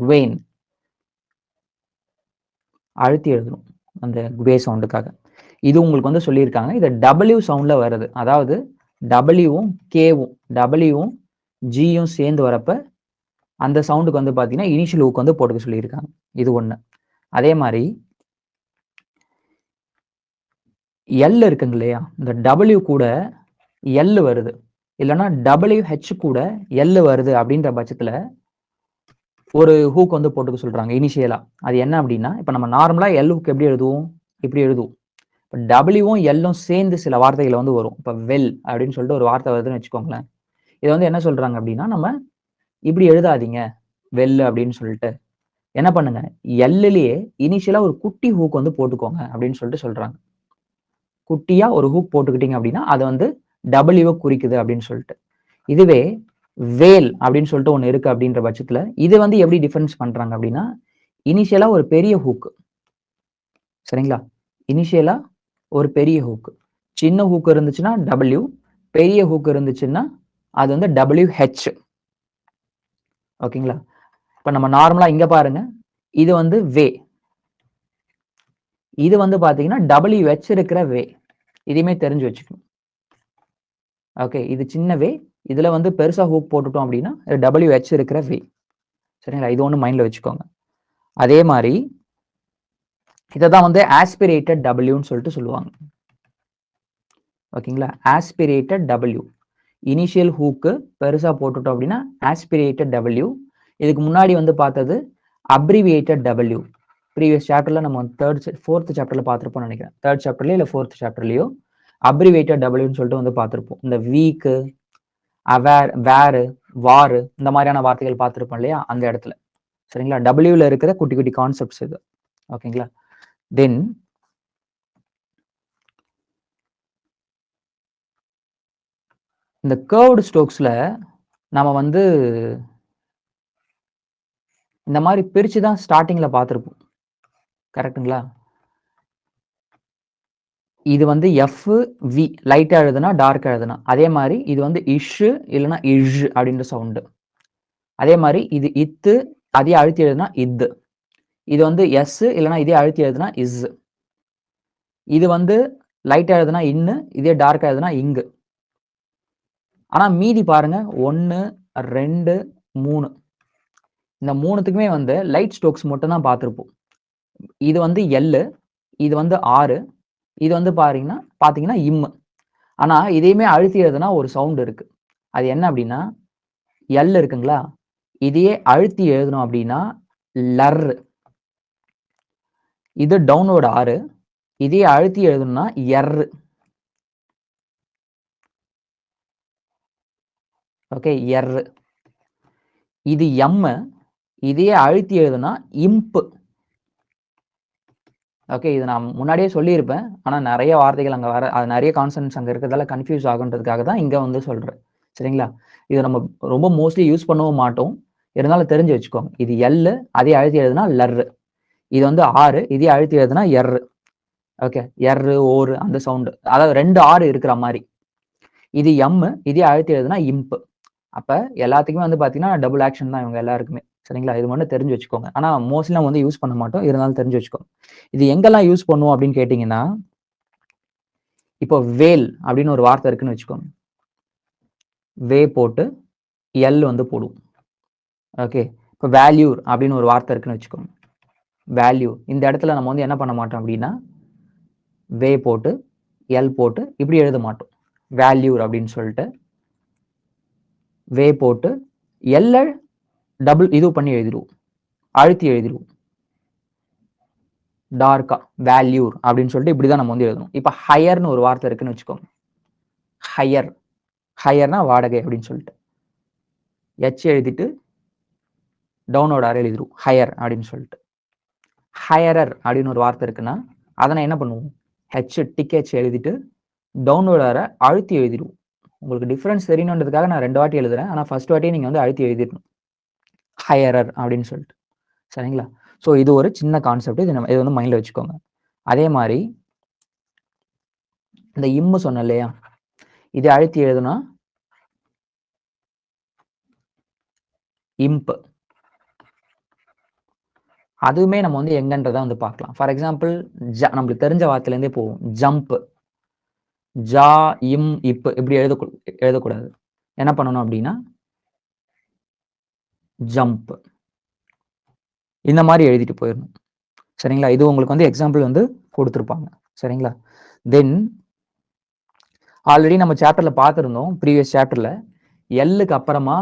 குவேன். அழுத்தி எழுதணும். அந்த குவே சவுண்டுக்காக. இது உங்களுக்கு வந்து சொல்லியிருக்காங்க. இது W சவுண்ட்ல வருது. அதாவது Wவும் Kவும் Wவும் Gயும் சேர்ந்து வரப்ப அந்த சவுண்டுக்கு வந்து பார்த்தீங்கன்னா, இனிஷியல் ஹூக் வந்து போட்டுக்க சொல்லியிருக்காங்க. இது ஒண்ணு. அதே மாரி L இருக்குங்க இல்லையா? இந்த W கூட L வருது. இல்லன்னா WH கூட L வருது அப்படின்ற பட்சத்துல ஒரு ஹூக் வந்து போட்டுக்க சொல்றாங்க இனிஷியலா. அது என்ன அப்படின்னா, இப்ப நம்ம நார்மலா L ஹூக் எப்படி எழுதுவோம்? இப்படி எழுதுவோம். இப்ப Wவும் Lலும் சேர்ந்து சில வார்த்தைகள் வந்து வரும். இப்ப வெல் அப்படின்னு சொல்லிட்டு ஒரு வார்த்தை வருதுன்னு வச்சுக்கோங்களேன். இத வந்து என்ன சொல்றாங்க அப்படின்னா, நம்ம இப்படி எழுதாதீங்க. வெல் அப்படின்னு சொல்லிட்டு. என்ன பண்ணுங்க? எல்லுலயே இனிஷியலா ஒரு குட்டி ஹூக் வந்து போட்டுக்கோங்க அப்படின்னு சொல்லிட்டு சொல்றாங்க. குட்டியா ஒரு ஹூக் போட்டுக்கிட்டீங்க அப்படின்னா, அது வந்து டபிள்யூவ குறிக்குது அப்படின்னு சொல்லிட்டு. இதுவே வேல் அப்படின்னு சொல்லிட்டு ஒன்று இருக்கு அப்படின்ற பட்சத்தில் இது வந்து எப்படி டிஃபரன்ஸ் பண்றாங்க அப்படின்னா, இனிஷியலா ஒரு பெரிய ஹூக், சரிங்களா? இனிஷியலா ஒரு பெரிய ஹூக், சின்ன ஹூக் இருந்துச்சுன்னா டபிள்யூ, பெரிய ஹூக் இருந்துச்சுன்னா அது வந்து WH. ஓகேங்களா? இப்போ நம்ம நார்மலா இங்க பாருங்க, இது வந்து வே, இது வந்து பாத்தீங்கன்னா WH இருக்கிற வே. இதையுமே தெரிஞ்சு வச்சுக்கணும். ஓகே, இது சின்ன வே, இதுல வந்து பெருசா ஹூக் போட்டுட்டோம் அப்படின்னா WH இருக்கிற வே. சரிங்களா? இது ஒன்று மைண்ட்ல வச்சுக்கோங்க. அதே மாதிரி இதை தான் வந்து ஆஸ்பிரேட்டட் டபிள்யூன்னு சொல்லிட்டு சொல்லுவாங்க. ஓகேங்களா? ஆஸ்பிரேட்டட் டபிள்யூ, இனிஷியல் ஹூக்கு பெருசா போட்டுட்டோம் அப்படின்னா ஆஸ்பிரேட்டட் டபிள்யூ. இதுக்கு முன்னாடி வந்து பார்த்தது அப்ரிவியேட்டட் டபிள்யூ. ப்ரீவியஸ் சாப்டர்ல நம்ம ஃபோர்த் சாப்டர்ல பார்த்துருப்போம் நினைக்கிறேன். தேர்ட் சாப்டர்லயோ இல்லை ஃபோர்த் சாப்டர்லயோ அப்ரிவியேட்டட் டபிள்யூன்னு சொல்லிட்டு வந்து பார்த்துருப்போம். இந்த வீக்கு, அவேர், வேரு, வாரு இந்த மாதிரியான வார்த்தைகள் பார்த்துருப்போம் இல்லையா அந்த இடத்துல. சரிங்களா? டபிள்யூல இருக்கிற குட்டி குட்டி கான்செப்ட்ஸ் இது. ஓகேங்களா? தென் இந்த கர்வ்டு ஸ்ட்ரோக்ஸ்ல நம்ம வந்து இந்த மாதிரி பிரிச்சு தான் ஸ்டார்டிங்ல பார்த்துருப்போம். கரெக்ட்டுங்களா? இது வந்து எஃப் வி, லைட்டா எழுதுனா டார்க்கா எழுதுனா. அதே மாதிரி இது வந்து இஷ் இல்லைன்னா இஷ் அப்படின்ற சவுண்டு. அதே மாதிரி இது இத்து, அதே அழுத்தி எழுதுனா இத்து. இது வந்து எஸ் இல்லைன்னா இதே அழுத்தி எழுதுனா இஸ். இது வந்து லைட்டா எழுதுனா இன்னு, இதே டார்க்கா எழுதுனா இங்கு. ஆனா மீதி பாருங்க 1, 2, 3 இந்த மூணுத்துக்குமே வந்து லைட் ஸ்ட்ரோக்ஸ் மட்டும் தான் பார்த்துருப்போம். இது வந்து எல், இது வந்து ஆறு, இது வந்து பாத்தீங்கன்னா இம். ஆனா இதையுமே அழுத்தி எழுதுனா ஒரு சவுண்ட் இருக்கு. அது என்ன அப்படின்னா, எல் இருக்குங்களா, இதையே அழுத்தி எழுதணும் அப்படின்னா லர். இது டவுன்வோர்டு ஆறு, இதையே அழுத்தி எழுதணும்னா எர். ஓகே, எர். இது எம், இதையே அழுத்தி எழுதுனா இம்ப். ஓகே, இது நான் முன்னாடியே சொல்லியிருப்பேன். ஆனா நிறைய வார்த்தைகள் அங்க வர, அது நிறைய கான்செப்ட்ஸ் அங்க இருக்கிறதால கன்ஃபியூஸ் ஆகுன்றதுக்காக தான் இங்க வந்து சொல்றேன். சரிங்களா? இது நம்ம ரொம்ப மோஸ்ட்லி யூஸ் பண்ணவும் மாட்டோம். இருந்தாலும் தெரிஞ்சு வச்சுக்கோங்க. இது எல், அதே அழுத்தி எழுதுனா லர். இது வந்து ஆறு, இதே அழுத்தி எழுதுனா எர். ஓகே, எர், ஓர் அந்த சவுண்டு, அதாவது 2 ஆறு இருக்கிற மாதிரி. இது எம், இதே அழுத்தி எழுதுனா இம்ப். அப்ப எல்லாத்துக்குமே வந்து பாத்தீங்கன்னா டபுள் ஆக்ஷன் தான் இவங்க எல்லாருக்குமே. சரிங்களா? இது மட்டும் தெரிஞ்சு வச்சுக்கோங்க. ஆனா மோஸ்ட்லி நம்ம வந்து யூஸ் பண்ண மாட்டோம். இருந்தாலும் தெரிஞ்சு வச்சுக்கோங்க. இது எங்கெல்லாம் யூஸ் பண்ணுவோம் அப்படின்னு கேட்டீங்கன்னா, இப்போ வேல் அப்படின்னு ஒரு வார்த்தை இருக்குன்னு வச்சுக்கோங்க. வே போட்டு எல் வந்து போடுவோம். ஓகே, இப்போ வேல்யூர் அப்படின்னு ஒரு வார்த்தை இருக்குன்னு வச்சுக்கோங்க. வேல்யூ, இந்த இடத்துல நம்ம வந்து என்ன பண்ண மாட்டோம் அப்படின்னா, வே போட்டு எல் போட்டு இப்படி எழுத மாட்டோம். வேல்யூர் அப்படின்னு சொல்லிட்டு வே போட்டு எல்ல டபுள் இது பண்ணி எழுதிடுவோம், அழுத்தி எழுதிடுவோம். டார்க்கா வேல்யூர் அப்படின்னு சொல்லிட்டு இப்படிதான் நம்ம வந்து எழுதணும். இப்போ ஹையர்னு ஒரு வார்த்தை இருக்குன்னு வச்சுக்கோங்க. ஹையர், ஹையர்னா வாடகை அப்படின்னு சொல்லிட்டு எச் எழுதிட்டு டவுனோட ஆர் எழுதிடுவோம் ஹையர் அப்படின்னு சொல்லிட்டு. ஹையரர் அப்படின்னு ஒரு வார்த்தை இருக்குன்னா அதை என்ன பண்ணுவோம், ஹெச் டிகேச் எழுதிட்டு டவுனோட ஆரை அழுத்தி எழுதிடுவோம். உங்களுக்கு டிஃபரன்ஸ் தெரியணுன்றதுக்காக நான் 2 வாட்டி எழுதுறேன். ஆனால் ஃபர்ஸ்ட் வாட்டியே நீங்க வந்து அழுத்தி எழுதிடணும், ஹையரர் அப்படின்னு சொல்லிட்டு. சரிங்களா? ஸோ இது ஒரு சின்ன கான்செப்ட். இது வந்து மைண்ட்ல வச்சுக்கோங்க. அதே மாதிரி இந்த இம்மு சொன்ன இல்லையா, இதை அழுத்தி எழுதுனா இம்ப். அதுவுமே நம்ம வந்து எங்கன்றதை வந்து பார்க்கலாம். ஃபார் எக்ஸாம்பிள் நம்மளுக்கு தெரிஞ்ச வார்த்தையிலேருந்தே போவோம். ஜம்ப், ஜா, இம், இப் இப்படி எழுதக்கூடாது. என்ன பண்ணணும் அப்படின்னா ஜம்ப் இந்த மாதிரி எழுதிட்டு போயிடணும். சரிங்களா? இது உங்களுக்கு வந்து எக்ஸாம்பிள் வந்து கொடுத்துருப்பாங்க. சரிங்களா? தென் ஆல்ரெடி நம்ம சாப்டர்ல பார்த்துருந்தோம். ப்ரீவியஸ் சாப்டர்ல எல்லுக்கு அப்புறமா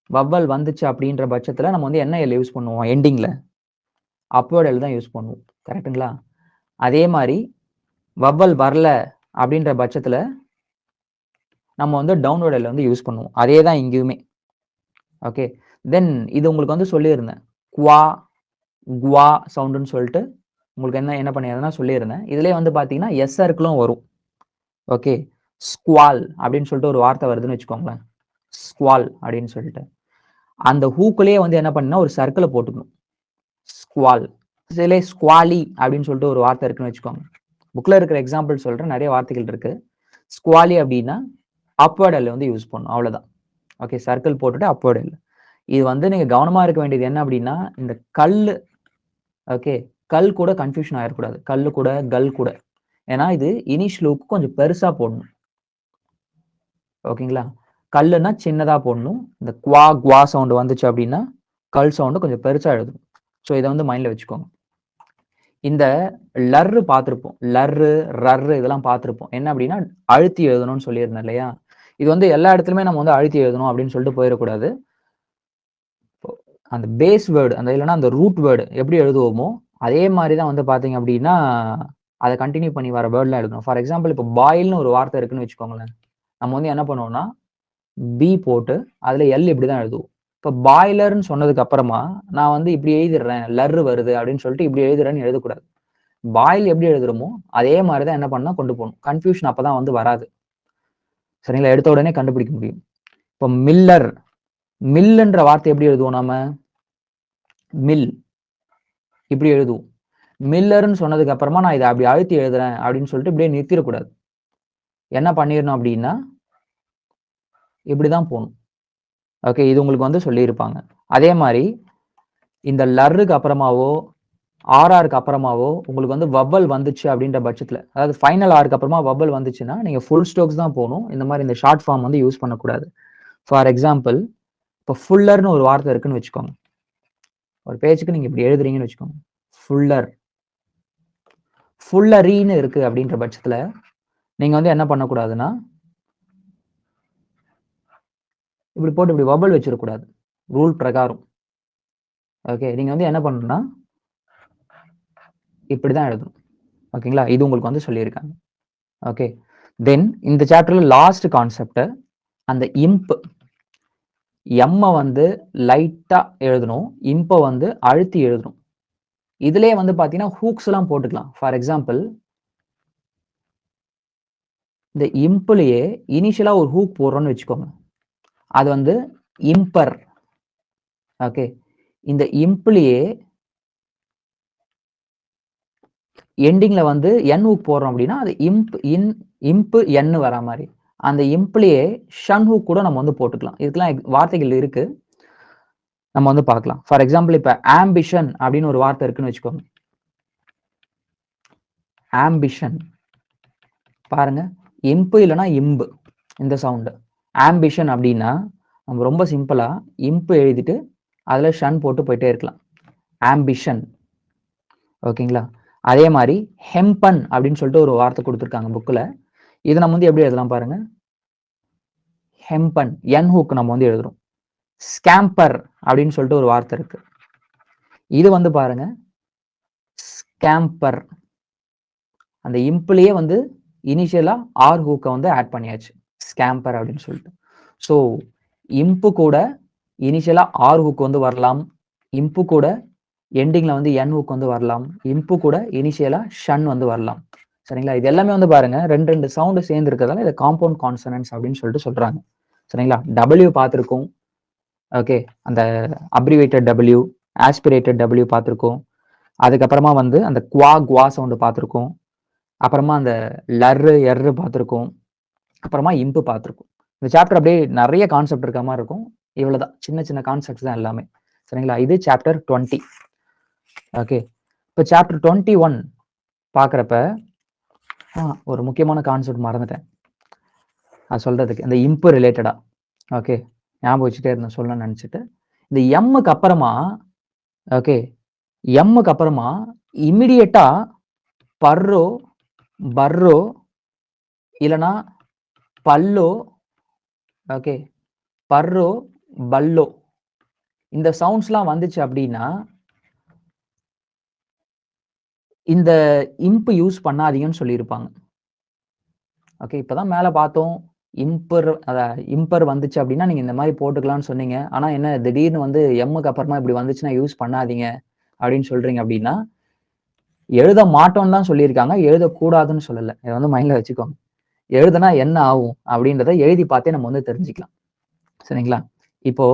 வவ்வல் வந்துச்சு அப்படின்ற பட்சத்துல நம்ம வந்து என்ன எல் யூஸ் பண்ணுவோம், எண்டிங்ல அப்வர்ட் எல் தான் யூஸ் பண்ணுவோம். கரெக்டுங்களா? அதே மாதிரி வவ்வல் வரல அப்படின்ற பட்சத்துல நம்ம வந்து டவுன்வர்ட் எல் வந்து யூஸ் பண்ணுவோம். அதே தான் இங்கேயுமே. ஓகே, தென் இது உங்களுக்கு வந்து சொல்லியிருந்தேன், குவா குவா சவுண்டுன்னு சொல்லிட்டு உங்களுக்கு என்ன பண்ணியிருந்தேன்னா சொல்லியிருந்தேன். இதுலேயே வந்து பார்த்தீங்கன்னா எஸ் சர்க்கிளும் வரும். ஓகே, ஸ்குவால் அப்படின்னு சொல்லிட்டு ஒரு வார்த்தை வருதுன்னு வச்சுக்கோங்களேன். ஸ்குவால் அப்படின்னு சொல்லிட்டு அந்த ஹூக்குள்ளேயே வந்து என்ன பண்ணா ஒரு சர்க்கிளை போட்டுக்கணும். ஸ்குவால் சிலே ஸ்குவாலி அப்படின்னு சொல்லிட்டு ஒரு வார்த்தை இருக்குன்னு வச்சுக்கோங்க. புக்ல இருக்கிற எக்ஸாம்பிள் சொல்றேன், நிறைய வார்த்தைகள் இருக்கு. ஸ்குவாலி அப்படின்னா அப்வர்ட் எல் வந்து யூஸ் பண்ணும், அவ்வளவுதான். ஓகே, சர்க்கிள் போட்டுட்டு அப்வர்ட் எல். இது வந்து நீங்க கவனமா இருக்க வேண்டியது என்ன அப்படின்னா, இந்த கல், ஓகே, கல் கூட கன்ஃபியூஷன் ஆயிடக்கூடாது. கல்லு கூட கல் கூட, ஏன்னா இது இனிஷ் லூப் கொஞ்சம் பெருசா போடணும். ஓகேங்களா, கல்லுன்னா சின்னதா போடணும். இந்த குவா குவா சவுண்ட் வந்துச்சு அப்படின்னா கல் சவுண்டு கொஞ்சம் பெருசா எழுதணும். ஸோ இதை வந்து மைண்ட்ல வச்சுக்கோங்க. இந்த லர்ரு பார்த்துருப்போம், லர்ரு ரர்ரு இதெல்லாம் பார்த்துருப்போம். என்ன அப்படின்னா அழுத்தி எழுதணும்னு சொல்லியிருந்தேன் இல்லையா. இது வந்து எல்லா இடத்துலையுமே நம்ம வந்து அழுத்தி எழுதணும் அப்படின்னு சொல்லிட்டு போயிடக்கூடாது. அந்த பேஸ் வேர்டு, அந்த இல்லைன்னா அந்த ரூட் வேர்டு எப்படி எழுதுவோமோ அதே மாதிரி தான் வந்து பார்த்தீங்க அப்படின்னா அதை கண்டினியூ பண்ணி வர வேர்ட்லாம் எழுதணும். ஃபார் எக்ஸாம்பிள் இப்போ பாயில்னு ஒரு வார்த்தை இருக்குன்னு வச்சுக்கோங்களேன். நம்ம வந்து என்ன பண்ணுவோம்னா பி போட்டு அதுல எல் இப்படி தான் எழுதுவோம். இப்போ பாய்லர்னு சொன்னதுக்கு அப்புறமா நான் வந்து இப்படி எழுதிடுறேன், லர்ரு வருது அப்படின்னு சொல்லிட்டு இப்படி எழுதுறேன்னு எழுதக்கூடாது. பாயில் எப்படி எழுதுறோமோ அதே மாதிரி தான் என்ன பண்ணா கொண்டு போகணும். கன்ஃபியூஷன் அப்பதான் வந்து வராது. சரிங்களா, எடுத்த உடனே கண்டுபிடிக்க முடியும். இப்போ மில்லர், மில்லுன்ற வார்த்தை எப்படி எழுதுவோம் நாம, மில் இப்படி எழுதுவோம். மில்லர்னு சொன்னதுக்கு அப்புறமா நான் இதை அப்படி அழுத்தி எழுதுறேன் அப்படின்னு சொல்லிட்டு இப்படியே நிறுத்திடக்கூடாது. என்ன பண்ணிடணும் அப்படின்னா இப்படிதான் போகணும். ஓகே, இது உங்களுக்கு வந்து சொல்லியிருப்பாங்க. அதே மாதிரி இந்த லர்ருக்கு அப்புறமாவோ ஆர்ஆருக்கு அப்புறமாவோ உங்களுக்கு வந்து வவ்வல் வந்துச்சு அப்படின்ற பட்சத்தில், அதாவது ஃபைனல் ஆருக்கு அப்புறமா வவ்வல் வந்துச்சுன்னா நீங்க ஃபுல் ஸ்டோக்ஸ் தான் போகணும். இந்த மாதிரி இந்த ஷார்ட் ஃபார்ம் வந்து யூஸ் பண்ணக்கூடாது. ஃபார் எக்ஸாம்பிள் இப்போ ஃபுல்லர்னு ஒரு வார்த்தை இருக்குன்னு வச்சுக்கோங்க. ஒரு பேஜுக்கு நீங்க இப்படி எழுதுறீங்கன்னு வச்சுக்கோங்க, ஃபுல்லர், ஃபுல்லரின்னு இருக்கு அப்படின்ற பட்சத்துல நீங்க வந்து என்ன பண்ணக்கூடாதுன்னா இப்படி போட்டு இப்படி வபல் வச்சிடக்கூடாது ரூல் பிரகாரம். ஓகே, நீங்க வந்து என்ன பண்ணணும்னா இப்படிதான் எழுதணும். ஓகேங்களா, இது உங்களுக்கு வந்து சொல்லியிருக்காங்க. ஓகே, தென் இந்த சாப்டர்ல லாஸ்ட் கான்செப்ட், அந்த இம்ப், எம்ம வந்து லைட்டா எழுதணும், இம்ப வந்து அழுத்தி எழுதணும். இதுலயே வந்து பாத்தீங்கன்னா ஹூக்ஸ் எல்லாம் போட்டுக்கலாம். ஃபார் எக்ஸாம்பிள் இந்த இம்ப்லயே இனிஷியலா ஒரு ஹூக் போடுறோம்னு வச்சுக்கோங்க, அது வந்து இம்பர். ஓகே, இந்த இம்ப்லயே எண்டிங்ல வந்து என் ஹூக் போடுறோம் அப்படின்னா அது இம்ப் இன் இம்ப் என் வர மாதிரி, அந்த இம்ப்லயே ஷன் ஹூக் கூட நம்ம வந்து போட்டுக்கலாம். இதுக்கெல்லாம் வார்த்தைகள் இருக்கு, நம்ம வந்து பார்க்கலாம். ஃபார் எக்ஸாம்பிள் இப்ப ஆம்பிஷன் அப்படின்னு ஒரு வார்த்தை இருக்குன்னு வச்சுக்கோங்க. ஆம்பிஷன் பாருங்க, இம்பு இல்லைன்னா இம்பு இந்த சவுண்டு. ஆம்பிஷன் அப்படின்னா நம்ம ரொம்ப சிம்பிளா இம்பு எழுதிட்டு அதுல ஷன் போட்டு போயிட்டே இருக்கலாம், ஆம்பிஷன். ஓகேங்களா, அதே மாதிரி ஹெம்பன் அப்படின்னு சொல்லிட்டு ஒரு வார்த்தை கொடுத்துருக்காங்க புக்ல. இது நம்ம வந்து எப்படி எழுதலாம் பாருங்க, ஹெம்பன், என் ஹூக் நம்ம வந்து எழுதுறோம். ஸ்கேம்பர் அப்படின்னு சொல்லிட்டு ஒரு வார்த்தை இருக்கு, இது வந்து பாருங்க ஸ்கேம்பர். அந்த இம்ப்லயே வந்து இனிஷியலா ஆர் ஹூக்கை வந்து ஆட் பண்ணியாச்சு, ஸ்கேம்பர் அப்படின்னு சொல்லிட்டு. ஸோ இம்பு கூட இனிஷியலா ஆர் ஹூக் வந்து வரலாம், இம்பு கூட எண்டிங்ல வந்து என் ஹூக் வந்து வரலாம், இம்பு கூட இனிஷியலா ஷன் வந்து வரலாம். சரிங்களா, இது எல்லாமே வந்து பாருங்க ரெண்டு ரெண்டு சவுண்டு சேர்ந்து இருக்கிறதால இதை காம்பவுண்ட் கான்சனன்ஸ் அப்படின்னு சொல்லிட்டு சொல்றாங்க. சரிங்களா, டபிள்யூ பார்த்துருக்கோம். ஓகே, அந்த அப்ரிவேட்டட் டபிள்யூ, ஆஸ்பிரேட்டட் டபிள்யூ பார்த்துருக்கோம். அதுக்கப்புறமா வந்து அந்த குவா குவா சவுண்டு பார்த்துருக்கோம். அப்புறமா அந்த லர்ரு எர்ரு பார்த்துருக்கோம். அப்புறமா இம்பு பார்த்துருக்கோம். இந்த சாப்டர் அப்படியே நிறைய கான்செப்ட் இருக்க மாதிரி இருக்கும். இவ்வளவுதான், சின்ன சின்ன கான்செப்ட்ஸ் தான் எல்லாமே. சரிங்களா, இது சாப்டர் 20. ஓகே, இப்போ சாப்டர் 21 பார்க்குறப்ப ஒரு முக்கியமான கான்செப்ட் மறந்துட்டேன் அது சொல்றதுக்கு, இந்த இம்பு ரிலேட்டடா. ஓகே, ஞாபகம் வச்சுட்டே இருந்தேன் சொல்லணும்னு நினைச்சிட்டு. இந்த எம்முக்கு அப்புறமா, ஓகே, எம்முக்கு அப்புறமா இமிடியேட்டா பர்ரோ பர்ரோ இல்லைன்னா பல்லோ, ஓகே, பர்ரோ பல்லோ, இந்த சவுண்ட்ஸ்லாம் வந்துச்சு அப்படின்னா இந்த இம்ப் யூஸ் பண்ணாதீங்கன்னு சொல்லியிருப்பாங்க. ஓகே, இப்பதான் மேல பார்த்தோம் இம்பர், இம்பர் வந்துச்சு அப்படின்னா நீங்க இந்த மாதிரி போட்டுக்கலாம்னு சொன்னீங்க. ஆனா என்ன திடீர்னு வந்து எம்முக்கு அப்புறமா இப்படி வந்துச்சுன்னா யூஸ் பண்ணாதீங்க அப்படின்னு சொல்றீங்க அப்படின்னா, எழுத மாட்டோம்னு தான் சொல்லியிருக்காங்க, எழுதக்கூடாதுன்னு சொல்லலை. இதை வந்து மைண்ட்ல வச்சுக்கோங்க. எழுதுனா என்ன ஆகும் அப்படின்றத எழுதி பார்த்தே நம்ம வந்து தெரிஞ்சுக்கலாம். சரிங்களா? இப்போ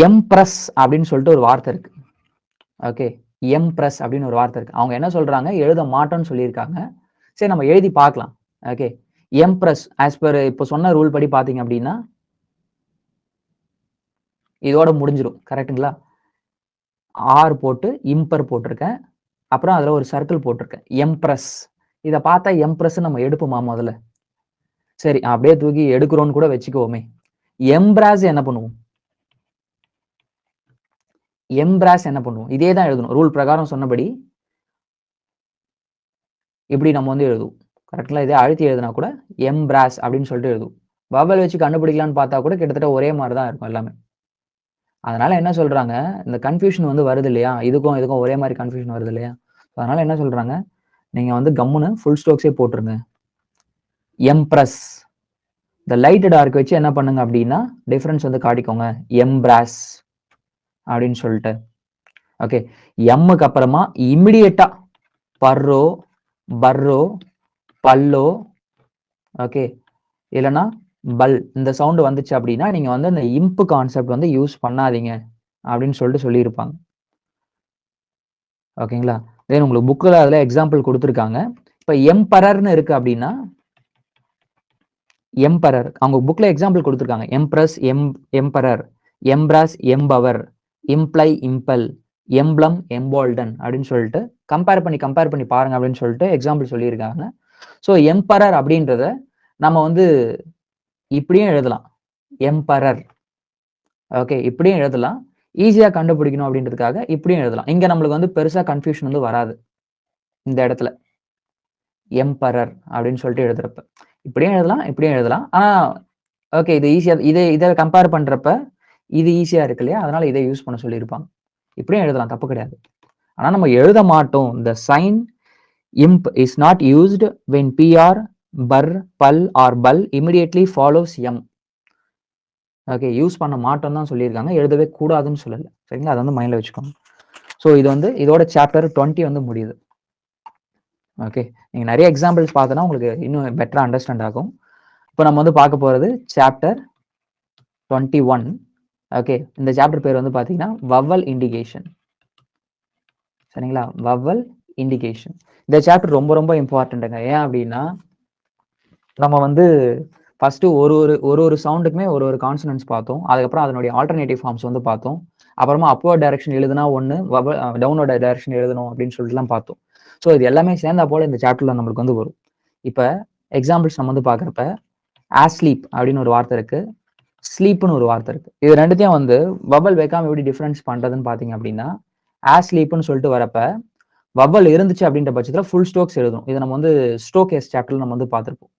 எம்ப்ரஸ் அப்படின்னு சொல்லிட்டு ஒரு வார்த்தை இருக்கு. ஓகே. எம்ப்ரஸ் அப்படின்னு ஒரு வார்த்தை இருக்கு. அவங்க என்ன சொல்றாங்க? எழுத மாட்டோம்ன்னு சொல்லியிருக்காங்க. சரி நம்ம எழுதி பார்க்கலாம். ஓகே. எம்ப்ரஸ் ஆஸ் பெர் இப்போ சொன்ன ரூல் படி பார்த்தீங்க அப்படின்னா, இதோட முடிஞ்சிரும். கரெக்ட்டுங்களா? ஆர் போட்டு இம்பர் போட்டிருக்கேன். அப்புறம் அதுல ஒரு சர்க்கிள் போட்டிருக்கேன். எம்ப்ரஸ். இத பார்த்தா எம்ப்ரஸ்ன்னு நம்ம எடுப்போமா முதல்ல? சரி அப்படியே தூக்கி எடுக்கிறோம்னு கூட வச்சுக்குவோமே. எம்ப்ராஸ் என்ன பண்ணுவோம்? எம்ப்ராஸ் என்ன பண்ணுவோம்? இதே தான் எழுதணும். ரூல் பிரகாரம் சொன்னபடி இப்படி நம்ம வந்து எழுதுவோம். கரெக்ட்டுங்களா? இதே அழுத்தி எழுதினா கூட எம்ப்ராஸ் அப்படின்னு சொல்லிட்டு எழுதுவோம். வவல் வச்சு கண்டுபிடிக்கலாம்னு பார்த்தா கூட கிட்டத்தட்ட ஒரே மாரி தான் இருக்கும் எல்லாமே. அதனால என்ன சொல்றாங்க, இந்த கன்ஃப்யூஷன் வந்து வருது இல்லையா? இதுக்கும் ஒரே மாரி கன்ஃப்யூஷன் வருது இல்லையா? அதனால என்ன சொல்றாங்க, நீங்க வந்து கம்முனு ஃபுல் ஸ்டோக்ஸே போட்டுருங்க. எம்ப்ரஸ். இந்த லைட் டார்க் வச்சு என்ன பண்ணுங்க அப்படின்னா, டிஃபரன்ஸ் வந்து காட்டிக்கோங்க. எம்ப்ராஸ் அப்படின்னு சொல்லிட்டு. ஓகே. எம்முக்கு அப்புறமா இமிடியேட்டா பர்ரோ, பர்ரோ, பல்லோ, ஓகே. இல்லன்னா பல் இந்த சவுண்ட் வந்துச்சு அப்படின்னா, நீங்க வந்து அந்த இம்ப் கான்செப்ட் வந்து யூஸ் பண்ணாதீங்க அப்படின்னு சொல்லிட்டு சொல்லியிருப்பாங்க. ஓகேங்களா? தென் உங்களுக்கு புக்ல அதுல எக்ஸாம்பிள் குடுத்துருக்காங்க. இப்ப எம்பரர்ன்னு இருக்கு அப்படின்னா, எம்பரர் அவங்க புக்ல எக்ஸாம்பிள் குடுத்துருக்காங்க. Embrace, emperor, embrace, empower, imply, impel, emblem, embolden அப்படின்னு சொல்லிட்டு கம்பேர் பண்ணி பாருங்க அப்படின்னு சொல்லிட்டு எக்ஸாம்பிள் சொல்லியிருக்காங்க. ஸோ எம்பரர் அப்படின்றத நம்ம வந்து இப்படியும் எழுதலாம். எம்பரர். ஓகே. இப்படியும் எழுதலாம். ஈஸியா கண்டுபிடிக்கணும் அப்படின்றதுக்காக இப்படியும் எழுதலாம். இங்க நம்மளுக்கு வந்து பெருசா கன்ஃப்யூஷன் வந்து வராது. இந்த இடத்துல. எம்பரர் அப்படின்னு சொல்லிட்டு எழுதுறப்ப. இப்படியும் எழுதலாம், இப்படியும் எழுதலாம். ஆனா, ஓகே இது ஈஸியா இத கம்பேர் பண்றப்ப, இது ஈஸியா இருக்கு இல்லையா? அதனால இத யூஸ் பண்ண சொல்லியிருப்பாங்க. இப்படியும் எழுதலாம், தப்பு கிடையாது. ஆனா நம்ம எழுத மாட்டோம். The sign imp is not used when PR, per, பல் or பல் immediately follows M. Okay. Use பண்ண மாட்டோம்னு தான் சொல்லியிருக்காங்க. எழுதவே கூடாதுன்னு சொல்லல. சரிங்களா? அத வந்து மைண்ட்ல வச்சுக்கோங்க. ஸோ இது வந்து இதோட சாப்டர் 20 வந்து முடியுது. ஓகே. நீங்க நெறைய எக்ஸாம்பிள்ஸ் பார்த்தோம்னா உங்களுக்கு இன்னும் பெட்டரா அண்டர்ஸ்டாண்ட் ஆகும். இப்ப நம்ம வந்து பார்க்க போறது சாப்டர் 21. ஓகே. இந்த சாப்டர் பேர் வந்து பார்த்தீங்கன்னா, வவல் இண்டிகேஷன். சரிங்களா? Vowel indication. இந்த சாப்டர் ரொம்ப ரொம்ப இம்பார்ட்டன்ட்ங்க. ஏன் அப்டின்னா, நம்ம வந்து ஃபர்ஸ்ட் ஒரு சவுண்டுக்குமே ஒரு கான்சனன்ட்ஸ் பார்த்தோம். அதுக்கப்புறம் அதனுடைய ஆல்டர்னேட்டிவ் ஃபார்ம்ஸ் வந்து பார்த்தோம். அப்புறமா அப்வர்ட் டைரக்ஷன் எழுதுனா ஒண்ணு, டவுன்வர்ட் டைரக்ஷன் எழுதணும் அப்படின்னு சொல்லிட்டுலாம் பார்த்தோம். ஸோ இது எல்லாமே சேர்ந்தா போல இந்த சாப்டர்ல நம்மளுக்கு வந்து வரும். இப்ப எக்ஸாம்பிள்ஸ் நம்ம வந்து பார்க்குறப்ப, ஆஸ்லீப் அப்படின்னு ஒரு வார்த்தை இருக்கு. ஸ்லீப்னு ஒரு வார்த்தை இருக்கு. இது 2த்தையும் வந்து வவல் வைக்காம எப்படி டிஃபரன்ஸ் பண்றதுன்னு பார்த்தீங்க அப்படின்னா, ஆஸ்லீப்னு சொல்லிட்டு வரப்ப, வவல் இருந்துச்சு அப்படின்ற பட்சத்துல ஃபுல் ஸ்டோக்ஸ் எழுதணும். இத நம்ம வந்து ஸ்டோக் கேஸ் சாப்டர்ல நம்ம வந்து பார்த்திருப்போம்.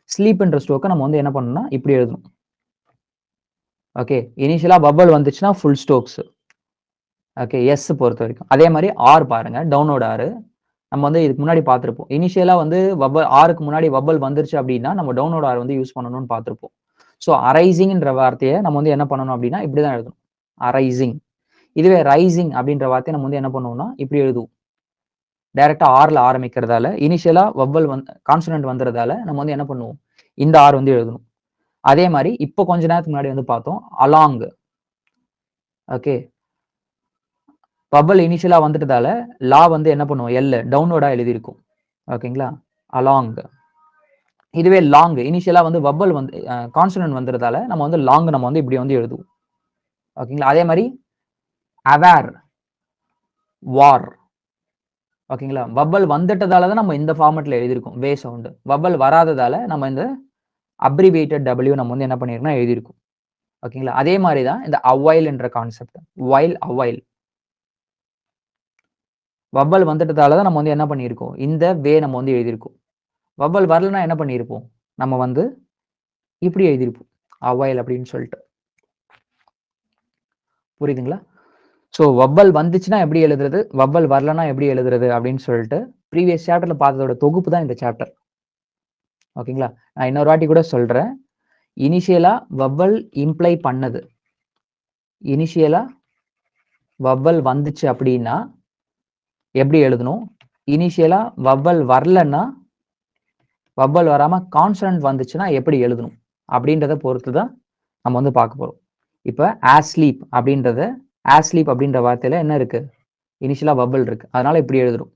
ஸ்லீப்ன்ற ஸ்டோக்க நம்ம வந்து என்ன பண்ணணும்னா, இப்படி எழுதணும். ஓகே. இனிஷியலா வவல் வந்துச்சுன்னா ஃபுல் ஸ்டோக்ஸ். ஓகே. எஸ் பொறுத்தவரைக்கும். அதே மாரி ஆர் பாருங்க. Downward R. நம்ம வந்து இதுக்கு முன்னாடி பார்த்திருப்போம். இனிஷியலா வந்து ஆருக்கு முன்னாடி வவல் வந்துருச்சு அப்படின்னா, நம்ம டவுன்வர்ட் ஆர் வந்து யூஸ் பண்ணணும்னு பார்த்திருப்போம். ஸோ அரைசிங்ன்ற வார்த்தைய நம்ம வந்து என்ன பண்ணணும் அப்படின்னா, இப்படி தான் எழுதணும். அரைசிங். இதுவே ரைசிங் அப்படின்ற வார்த்தைய நம்ம வந்து என்ன பண்ணுவோம்னா, இப்படி எழுதுவோம். டைரக்ட்டா ஆர்ல ஆரம்பிக்கிறதால, இனிஷியலா வவல் கான்சனன்ட் வந்தறதால நம்ம வந்து என்ன பண்ணுவோம்? இந்த ஆர் வந்து எழுதணும். அதே மாரி இப்போ கொஞ்ச நேரத்துக்கு முன்னாடி வந்து பார்த்தோம். அலாங். ஓகே. வவல் இனிஷியலா வந்துட்டதால, லா வந்து என்ன பண்ணுவோம்? டவுன்வர்டா எழுதியிருக்கும். ஓகேங்களா? அலாங். இதுவே லாங் இனிஷியலா வந்து வவல் வந்து கான்சனன்ட் வந்துறதால, நம்ம வந்து லாங் நம்ம வந்து இப்படி வந்து எழுதுவோம். ஓகேங்களா? அதே மாரி அவேர், வார். ஓகேங்களா? வவல் வந்துட்டதால தான் நம்ம இந்த ஃபார்மட்ல எழுதியிருக்கோம். வே சவுண்ட். வவல் வராததால நம்ம இந்த அப்ரிவியேட்டட் W நம்ம வந்து என்ன பண்ணியிருக்கோம்னா எழுதியிருக்கோம். ஓகேங்களா? அதே மாரி தான் இந்த அவைல் என்ற கான்செப்ட். While, avail. வவல் வந்துட்டதால தான் நம்ம வந்து என்ன பண்ணியிருக்கோம்? இந்த வே நம்ம வந்து எழுதியிருக்கோம். வவல் வரலன்னா என்ன பண்ணியிருப்போம்? நம்ம வந்து இப்படி எழுதியிருப்போம். அவைல் அப்படின்னு சொல்லிட்டு. புரியுதுங்களா? ஸோ வவ்வல் வந்துச்சுன்னா எப்படி எழுதுறது? வவ்வல் வரலன்னா எப்படி எழுதுறது? அப்படின்னு சொல்லிட்டு ப்ரீவியஸ் சாப்டர்ல பார்த்ததோட தொகுப்பு தான் இந்த சாப்டர். ஓகேங்களா? நான் இன்னொரு வாட்டி கூட சொல்றேன். இனிஷியலா வவ்வல் இம்ப்ளை பண்ணது. இனிஷியலா வவ்வல் வந்துச்சு அப்படின்னா எப்படி எழுதணும்? இனிஷியலா வவ்வல் வரலன்னா வவ்வல் வராம கான்சனன்ட் வந்துச்சுன்னா எப்படி எழுதணும் அப்படின்றத பொறுத்து தான் நம்ம வந்து பார்க்க போறோம். இப்போ ஆஸ்லீப் அப்படின்ற வார்த்தையில என்ன இருக்கு? இனிஷியலா வவ்வல் இருக்கு. அதனால இப்படி எழுதுறோம்.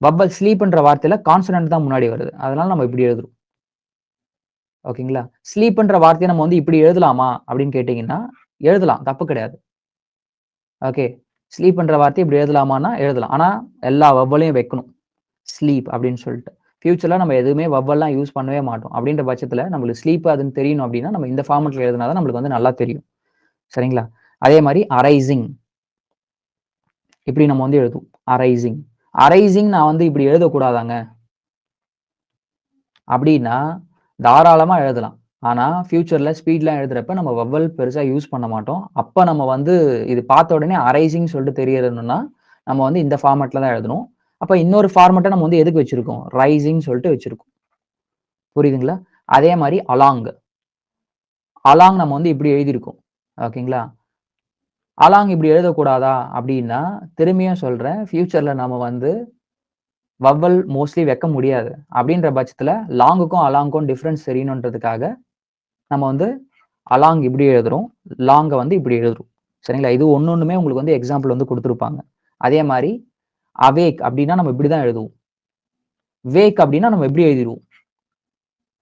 வவ்வல் ஸ்லீப்ன்ற வார்த்தையில கான்சனன்ட் தான் முன்னாடி வருது. அதனால நம்ம இப்படி எழுதுறோம். ஓகேங்களா? ஸ்லீப்ன்ற வார்த்தையை நம்ம வந்து இப்படி எழுதலாமா அப்படின்னு கேட்டீங்கன்னா, எழுதலாம். தப்பு கிடையாது. ஓகே. ஸ்லீப்ன்ற வார்த்தையை இப்படி எழுதலாமான்னா எழுதலாம். ஆனா எல்லா வவ்வலையும் வைக்கணும். ஸ்லீப் அப்படின்னு சொல்லிட்டு. ஃபியூச்சர்ல நம்ம எதுவுமே வவ்வல்லாம் யூஸ் பண்ணவே மாட்டோம். அப்படின்ற பட்சத்துல நம்மளுக்கு ஸ்லீப் அதுன்னு தெரியணும் அப்படின்னா, நம்ம இந்த ஃபார்மட்ல எழுதினா தான் நம்மளுக்கு வந்து நல்லா தெரியும். சரிங்களா? அதே மாரி அரைசிங். இப்படி நம்ம வந்து எழுதுவோம். அரைசிங். அரைசிங் நான் வந்து இப்படி எழுதக்கூடாதாங்க அப்படின்னா, தாராளமா எழுதலாம். ஆனா, ஃபியூச்சர்ல ஸ்பீட்லாம் எழுதுறப்ப நம்ம வவ்வல் பெருசா யூஸ் பண்ண மாட்டோம். அப்ப நம்ம வந்து இது பார்த்த உடனே அரைசிங் சொல்லிட்டு தெரியணும்னா, நம்ம வந்து இந்த ஃபார்மட்ல தான் எழுதணும். அப்ப இன்னொரு ஃபார்மட்ட நம்ம வந்து எதுக்கு வச்சிருக்கோம்? ரைசிங் சொல்லிட்டு வச்சிருக்கோம். புரியுதுங்களா? அதே மாரி அலாங். அலாங் நம்ம வந்து இப்படி எழுதியிருக்கோம். ஓகேங்களா? அலாங் இப்படி எழுதக்கூடாதா? அப்படின்னா, திரும்பியும் சொல்றேன். ஃபியூச்சர்ல நம்ம வந்து வவ்வல் மோஸ்ட்லி வைக்க முடியாது. அப்படின்ற பட்சத்துல லாங்குக்கும், அலாங்க்கும் டிஃபரன்ஸ் தெரியணுன்றதுக்காக, நம்ம வந்து அலாங் இப்படி எழுதுறோம். லாங்க வந்து இப்படி எழுதுறோம். சரிங்களா? இது ஒண்ணொண்ணுமே உங்களுக்கு வந்து எக்ஸாம்பிள் வந்து குடுத்திருப்பாங்க. அதே மாரி அவேக் அப்படின்னா நம்ம இப்படி தான் எழுதுவோம். வேக் அப்படின்னா நம்ம இப்படி எழுதிருவோம்.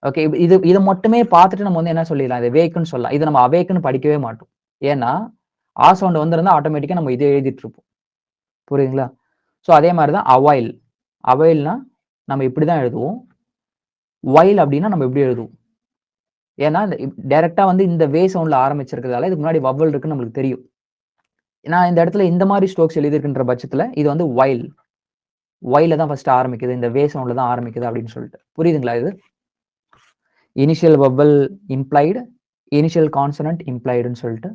ஓகே. இத மட்டுமே பார்த்துட்டு நம்ம வந்து என்ன சொல்லிடலாம்? இத வேக்ன்னு சொல்லலாம். இத நம்ம அவேக்ன்னு படிக்கவே மாட்டோம். ஏன்னா, ஆ சவுண்ட் வந்திருந்தா ஆட்டோமேட்டிக்கா நம்ம இதே எழுதிட்டு இருப்போம். புரியுதுங்களா? ஸோ அதே மாரி தான் அவைல். அவைல்னா நம்ம இப்படி தான் எழுதுவோம். வைல் அப்படின்னா நம்ம இப்படி எழுதுவோம். ஏன்னா, இந்த டைரக்ட்டா வந்து இந்த வே சவுண்ட்ல ஆரம்பிச்சிருக்கிறதால, இதுக்கு முன்னாடி வவ்வல் இருக்குன்னு நம்மளுக்கு தெரியும். நான் இந்த இடத்துல இந்த மாரி ஸ்ட்ரோக்ஸ் எழுதியிருக்கின்ற பட்சத்துல, இது வந்து வைல். வைல்ல தான் ஃபர்ஸ்ட் ஆரம்பிக்குது. இந்த வே சவுண்ட்ல தான் ஆரம்பிக்குது அப்படின்னு சொல்லிட்டு. புரியுதுங்களா இது? Initial vowel implied, initial consonant இம்ப்ளைடுன்னு சொல்லிட்டு.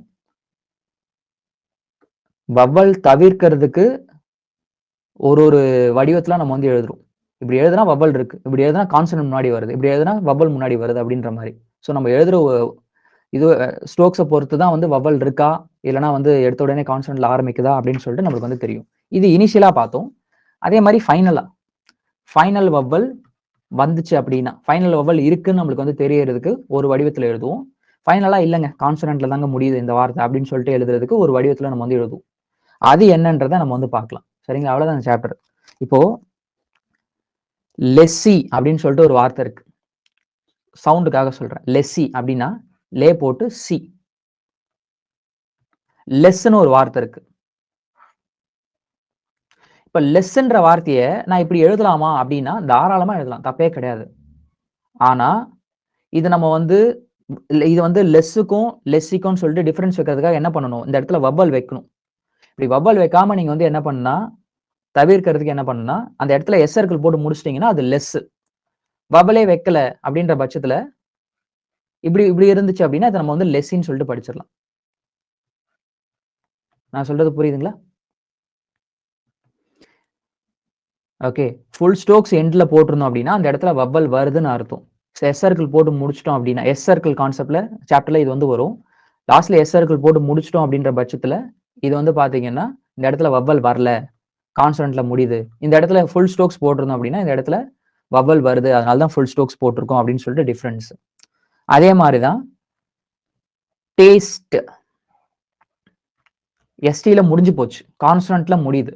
வவ்வல் தவிர்க்கிறதுக்கு ஒரு வடிவத்துல நம்ம வந்து எழுதுறோம். இப்படி எழுதுனா வவ்வல் இருக்கு. இப்படி எழுதுனா கான்சனன்ட் முன்னாடி வருது. இப்படி எழுதுனா வவ்வல் முன்னாடி வருது அப்படின்ற மாரி. ஸோ நம்ம எழுதுற இது ஸ்ட்ரோக்ஸ பொறுத்து தான் வந்து வவ்வல் இருக்கா? இல்லன்னா வந்து எடுத்த உடனே கான்சனன்ட்ல ஆரம்பிக்குதா? அப்படின்னு சொல்லிட்டு நம்மளுக்கு வந்து தெரியும். இது இனிஷியலா பார்த்தோம். அதே மாரி ஃபைனலா. ஃபைனல் வவ்வல் வந்துச்சு அப்படின்னா, ஃபைனல் வவ்வல் இருக்குன்னு நம்மளுக்கு வந்து தெரியறதுக்கு ஒரு வடிவத்துல எழுதுவோம். ஃபைனலா இல்லங்க கான்சனன்ட்ல தாங்க முடியுது இந்த வார்த்தை அப்படின்னு சொல்லிட்டு எழுதுறதுக்கு ஒரு வடிவத்துல நம்ம வந்து எழுதுவோம். அது என்னன்றத நம்ம வந்து பார்க்கலாம். சரிங்களா? அவ்வளவுதான் இந்த சாப்டர். இப்போ லெஸ்ஸி அப்படின்னு சொல்லிட்டு ஒரு வார்த்தை இருக்கு. சவுண்டுக்காக சொல்றேன். லெஸ்ஸி அப்படின்னா லே போட்டு சி. லெஸ்ன்னு ஒரு வார்த்தை இருக்கு. இப்ப லெஸ்ன்ற வார்த்தைய நான் இப்படி எழுதலாமா அப்படின்னா, தாராளமா எழுதலாம். தப்பே கிடையாது. ஆனா, இது நம்ம வந்து இது வந்து லெஸ்ஸுக்கும், லெஸ்ஸிக்கும் சொல்லிட்டு டிஃபரன்ஸ் வைக்கிறதுக்காக என்ன பண்ணணும்? இந்த இடத்துல வவ்வல் வைக்கணும். இப்படி வவ்வல் வைக்காம நீங்க வந்து என்ன பண்ணா, தவிர்க்கிறதுக்கு என்ன பண்ணணும்னா, அந்த இடத்துல எஸ் சர்க்கிள் போட்டு முடிச்சிட்டீங்கன்னா, அது லெஸ். வவ்வலே வைக்கல அப்படின்ற பட்சத்துல, இப்படி இப்படி இருந்துச்சு அப்படின்னா, இத நம்ம வந்து லெஸ்ஸின்னு சொல்லிட்டு படிச்சிடலாம். நான் சொல்றது புரியுதுங்களா? ஓகே. ஃபுல் ஸ்டோக்ஸ் எண்ட்ல போட்டிருந்தோம் அப்படின்னா, அந்த இடத்துல வவ்வல் வருதுன்னு அர்த்தம். எஸ் சர்க்கிள் போட்டு முடிச்சுட்டோம் அப்படின்னா, எஸ் சர்க்கிள் கான்செப்ட்ல சாப்டர்ல இது வந்து வரும். லாஸ்ட்ல எஸ் சர்க்கிள் போட்டு முடிச்சுட்டோம் அப்படின்ற பட்சத்துல, இது வந்து பார்த்தீங்கன்னா, இந்த இடத்துல வவ்வல் வரல. கான்சனன்ட்ல முடியுது. இந்த இடத்துல ஃபுல் ஸ்டோக்ஸ் போட்டிருந்தோம் அப்படின்னா, இந்த இடத்துல வவ்வல் வருது. அதனால தான் ஃபுல் ஸ்டோக்ஸ் போட்டிருக்கோம் அப்படின்னு சொல்லிட்டு டிஃபரன்ஸ். அதே மாரி தான் டேஸ்ட். எஸ்டில முடிஞ்சு போச்சு. கான்சனன்ட்ல முடியுது.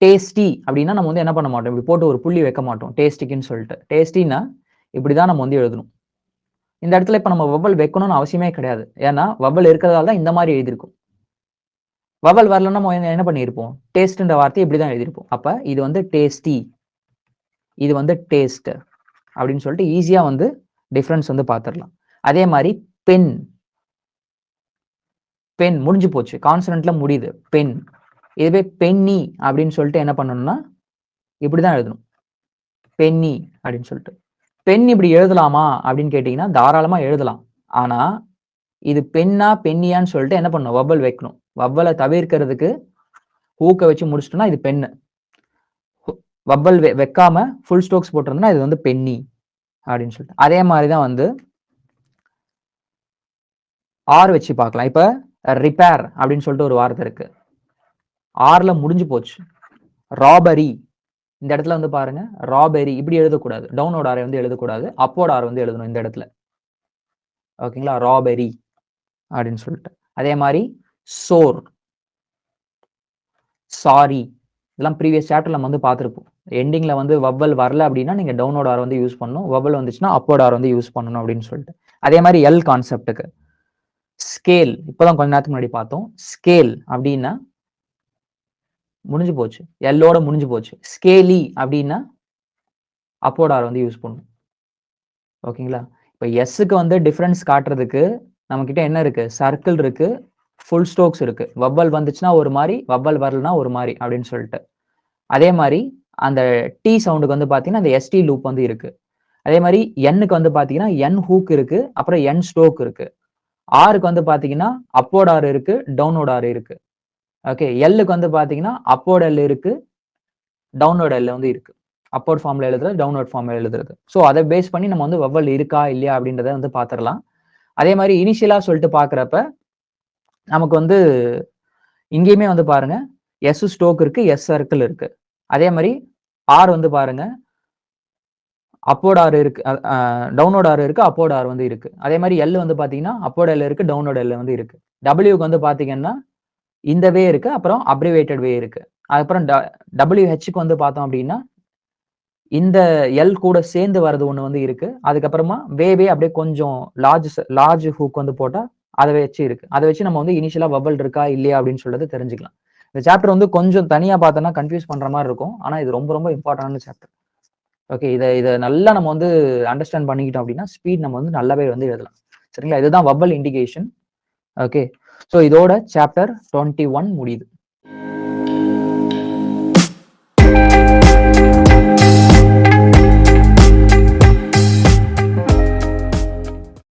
டேஸ்டி அப்படின்னா நம்ம வந்து என்ன பண்ண மாட்டோம். இப்படி போட்டு ஒரு புள்ளி வைக்க மாட்டோம். டேஸ்டிக்குன்னு சொல்லிட்டு. டேஸ்டின்னா இப்படிதான் நம்ம வந்து எழுதணும். இந்த இடத்துல இப்ப நம்ம வவ்வல் வைக்கணும்னு அவசியமே கிடையாது. ஏன்னா வவ்வல் இருக்கிறதால தான் இந்த மாரி எழுதியிருக்கும். வவ்வல் வரலன்னா நம்ம என்ன பண்ணியிருப்போம்? டேஸ்ட்ன்ற வார்த்தைய இப்படிதான் எழுதியிருப்போம். அப்ப இது வந்து டேஸ்டி. இது வந்து டேஸ்ட் அப்படின்னு சொல்லிட்டு ஈஸியா வந்து டிஃபரன்ஸ் வந்து பார்த்துடலாம். அதே மாரி பென். பென் முடிஞ்சு போச்சு. கான்சனன்ட்ல முடியுது. பென். இதுவே பென்னி அப்படின்னு சொல்லிட்டு என்ன பண்ணணும்னா, இப்படிதான் எழுதணும். பென்னி அப்படின்னு சொல்லிட்டு. பென் இப்படி எழுதலாமா அப்படின்னு கேட்டீங்கன்னா, தாராளமா எழுதலாம். ஆனா, இது பென்னா, பென்னியான்னு சொல்லிட்டு என்ன பண்ணணும்? வவ்வல் வைக்கணும். வவ்வல தவிர்க்கிறதுக்கு ஹூக்க வச்சு முடிச்சுட்டோம்னா, இது பென்னு. வவ்வல் வைக்காம ஃபுல் ஸ்டோக்ஸ் போட்டிருந்தோம்னா, இது வந்து பென்னி அப்படின்னு சொல்லிட்டு. அதே மாரி தான் வந்து ஆர் வச்சு பார்க்கலாம். இப்ப ரிப்பேர் அப்படின்னு சொல்லிட்டு ஒரு வார்த்தை இருக்கு. ஆர்ல முடிஞ்சு போச்சு. ராபரி இந்த இடத்துல வந்து பாருங்க ராபெரி இப்படி எழுதக்கூடாது. டவுனோட ஆரை வந்து எழுதக்கூடாது. அப்போட ஆர் வந்து எழுதணும் இந்த இடத்துல. ஓகேங்களா? ராபெரி அப்படின்னு சொல்லிட்டு. அதே மாதிரி சோர், சாரி இதெல்லாம் ப்ரீவியஸ் சாப்டர் நம்ம வந்து பார்த்துருப்போம். எண்டிங்ல வந்து வவ்வல் வரல அப்படின்னா நீங்க டவுனோட ஆர் வந்து யூஸ் பண்ணணும். வவ்வல் வந்துச்சுன்னா அப்போட ஆர் வந்து யூஸ் பண்ணணும் அப்படின்னு சொல்லிட்டு. அதே மாதிரி எல் கான்செப்டுக்கு ஸ்கேல் இப்பதான் கொஞ்ச நேரத்துக்கு முன்னாடி பார்த்தோம். ஸ்கேல் அப்படின்னா முடிஞ்சு போச்சு. எல்லோட முடிஞ்சு போச்சு. ஸ்கேலி அப்படின்னா அப்போட ஆர் வந்து யூஸ் பண்ணணும். ஓகேங்களா? இப்ப எஸ்ஸுக்கு வந்து டிஃபரன்ஸ் காட்டுறதுக்கு நம்ம கிட்ட என்ன இருக்கு? சர்க்கிள் இருக்கு, ஃபுல் ஸ்டோக்ஸ் இருக்கு. வவ்வல் வந்துச்சுன்னா ஒரு மாரி, வவ்வல் வரலனா ஒரு மாரி அப்படின்னு சொல்லிட்டு. அதே மாரி அந்த டி சவுண்டுக்கு வந்து பார்த்தீங்கன்னா, அந்த எஸ்டி லூப் வந்து இருக்கு. அதே மாரி என்னுக்கு வந்து பார்த்தீங்கன்னா, என் ஹூக் இருக்கு. அப்புறம் என் ஸ்டோக் இருக்கு. ஆருக்கு வந்து பார்த்தீங்கன்னா, அப்போர்ட் ஆர் இருக்கு, டவுன்வோர்ட் ஆர் இருக்கு. ஓகே. எல்லுக்கு வந்து பார்த்தீங்கன்னா, அப்போர்ட் எல் இருக்கு, டவுன்வோர்ட் எல் வந்து இருக்கு. அப்போர்ட் ஃபார்ம்ல எழுதுறது, டவுன்வோர்ட் ஃபார்ம்ல எழுதுறது. ஸோ அத பேஸ் பண்ணி நம்ம வந்து வவ்வல் இருக்கா, இல்லையா அப்படின்றத வந்து பார்த்துரலாம். அதே மாரி இனிஷியலா சொல்லிட்டு பார்க்குறப்ப, நமக்கு வந்து இங்கேயுமே வந்து பாருங்க, எஸ் ஸ்டோக் இருக்கு, எஸ் சர்க்கிள் இருக்கு. அதே மாரி ஆர் வந்து பாருங்க, அப்போர்ட் ஆர் இருக்கு, டவுன்வோர்ட் ஆர் இருக்கு, அப்போர்ட் ஆர் வந்து இருக்கு. அதே மாரி எல் வந்து பார்த்தீங்கன்னா, அப்போர்ட் எல் இருக்கு, டவுன்வோர்ட் எல் வந்து இருக்கு. டபிள்யூக்கு வந்து பார்த்தீங்கன்னா, இந்த வே இருக்கு, அப்புறம் அப்ரிவேட்டட் வே இருக்கு. அதுக்கப்புறம் WHக்கு வந்து பார்த்தோம் அப்படின்னா, இந்த எல் கூட சேர்ந்து வர்றது ஒண்ணு வந்து இருக்கு. அதுக்கப்புறமா வேவே அப்படியே கொஞ்சம் லார்ஜ் ஹூக் வந்து போட்டா அத வச்சு இருக்கு. அத வச்சு நம்ம வந்து இனிஷியலா வவ்வல் இருக்கா இல்லையா அப்படின்னு சொல்றது தெரிஞ்சுக்கலாம். இந்த சாப்டர் வந்து கொஞ்சம் தனியா பார்த்தோம்னா கன்ஃபியூஸ் பண்ற மாரி இருக்கும். ஆனா இது ரொம்ப ரொம்ப இம்பார்ட்டன்டான சாப்டர். ஓகே. இத நல்லா நம்ம வந்து அண்டர்ஸ்டாண்ட் பண்ணிக்கிட்டோம் அப்படின்னா, ஸ்பீட் நம்ம வந்து நல்லாவே வந்து எழுதலாம். சரிங்களா? இதுதான் வவ்வல் இண்டிகேஷன். ஓகே. ஸோ இதோட சாப்டர் 21 முடியுது.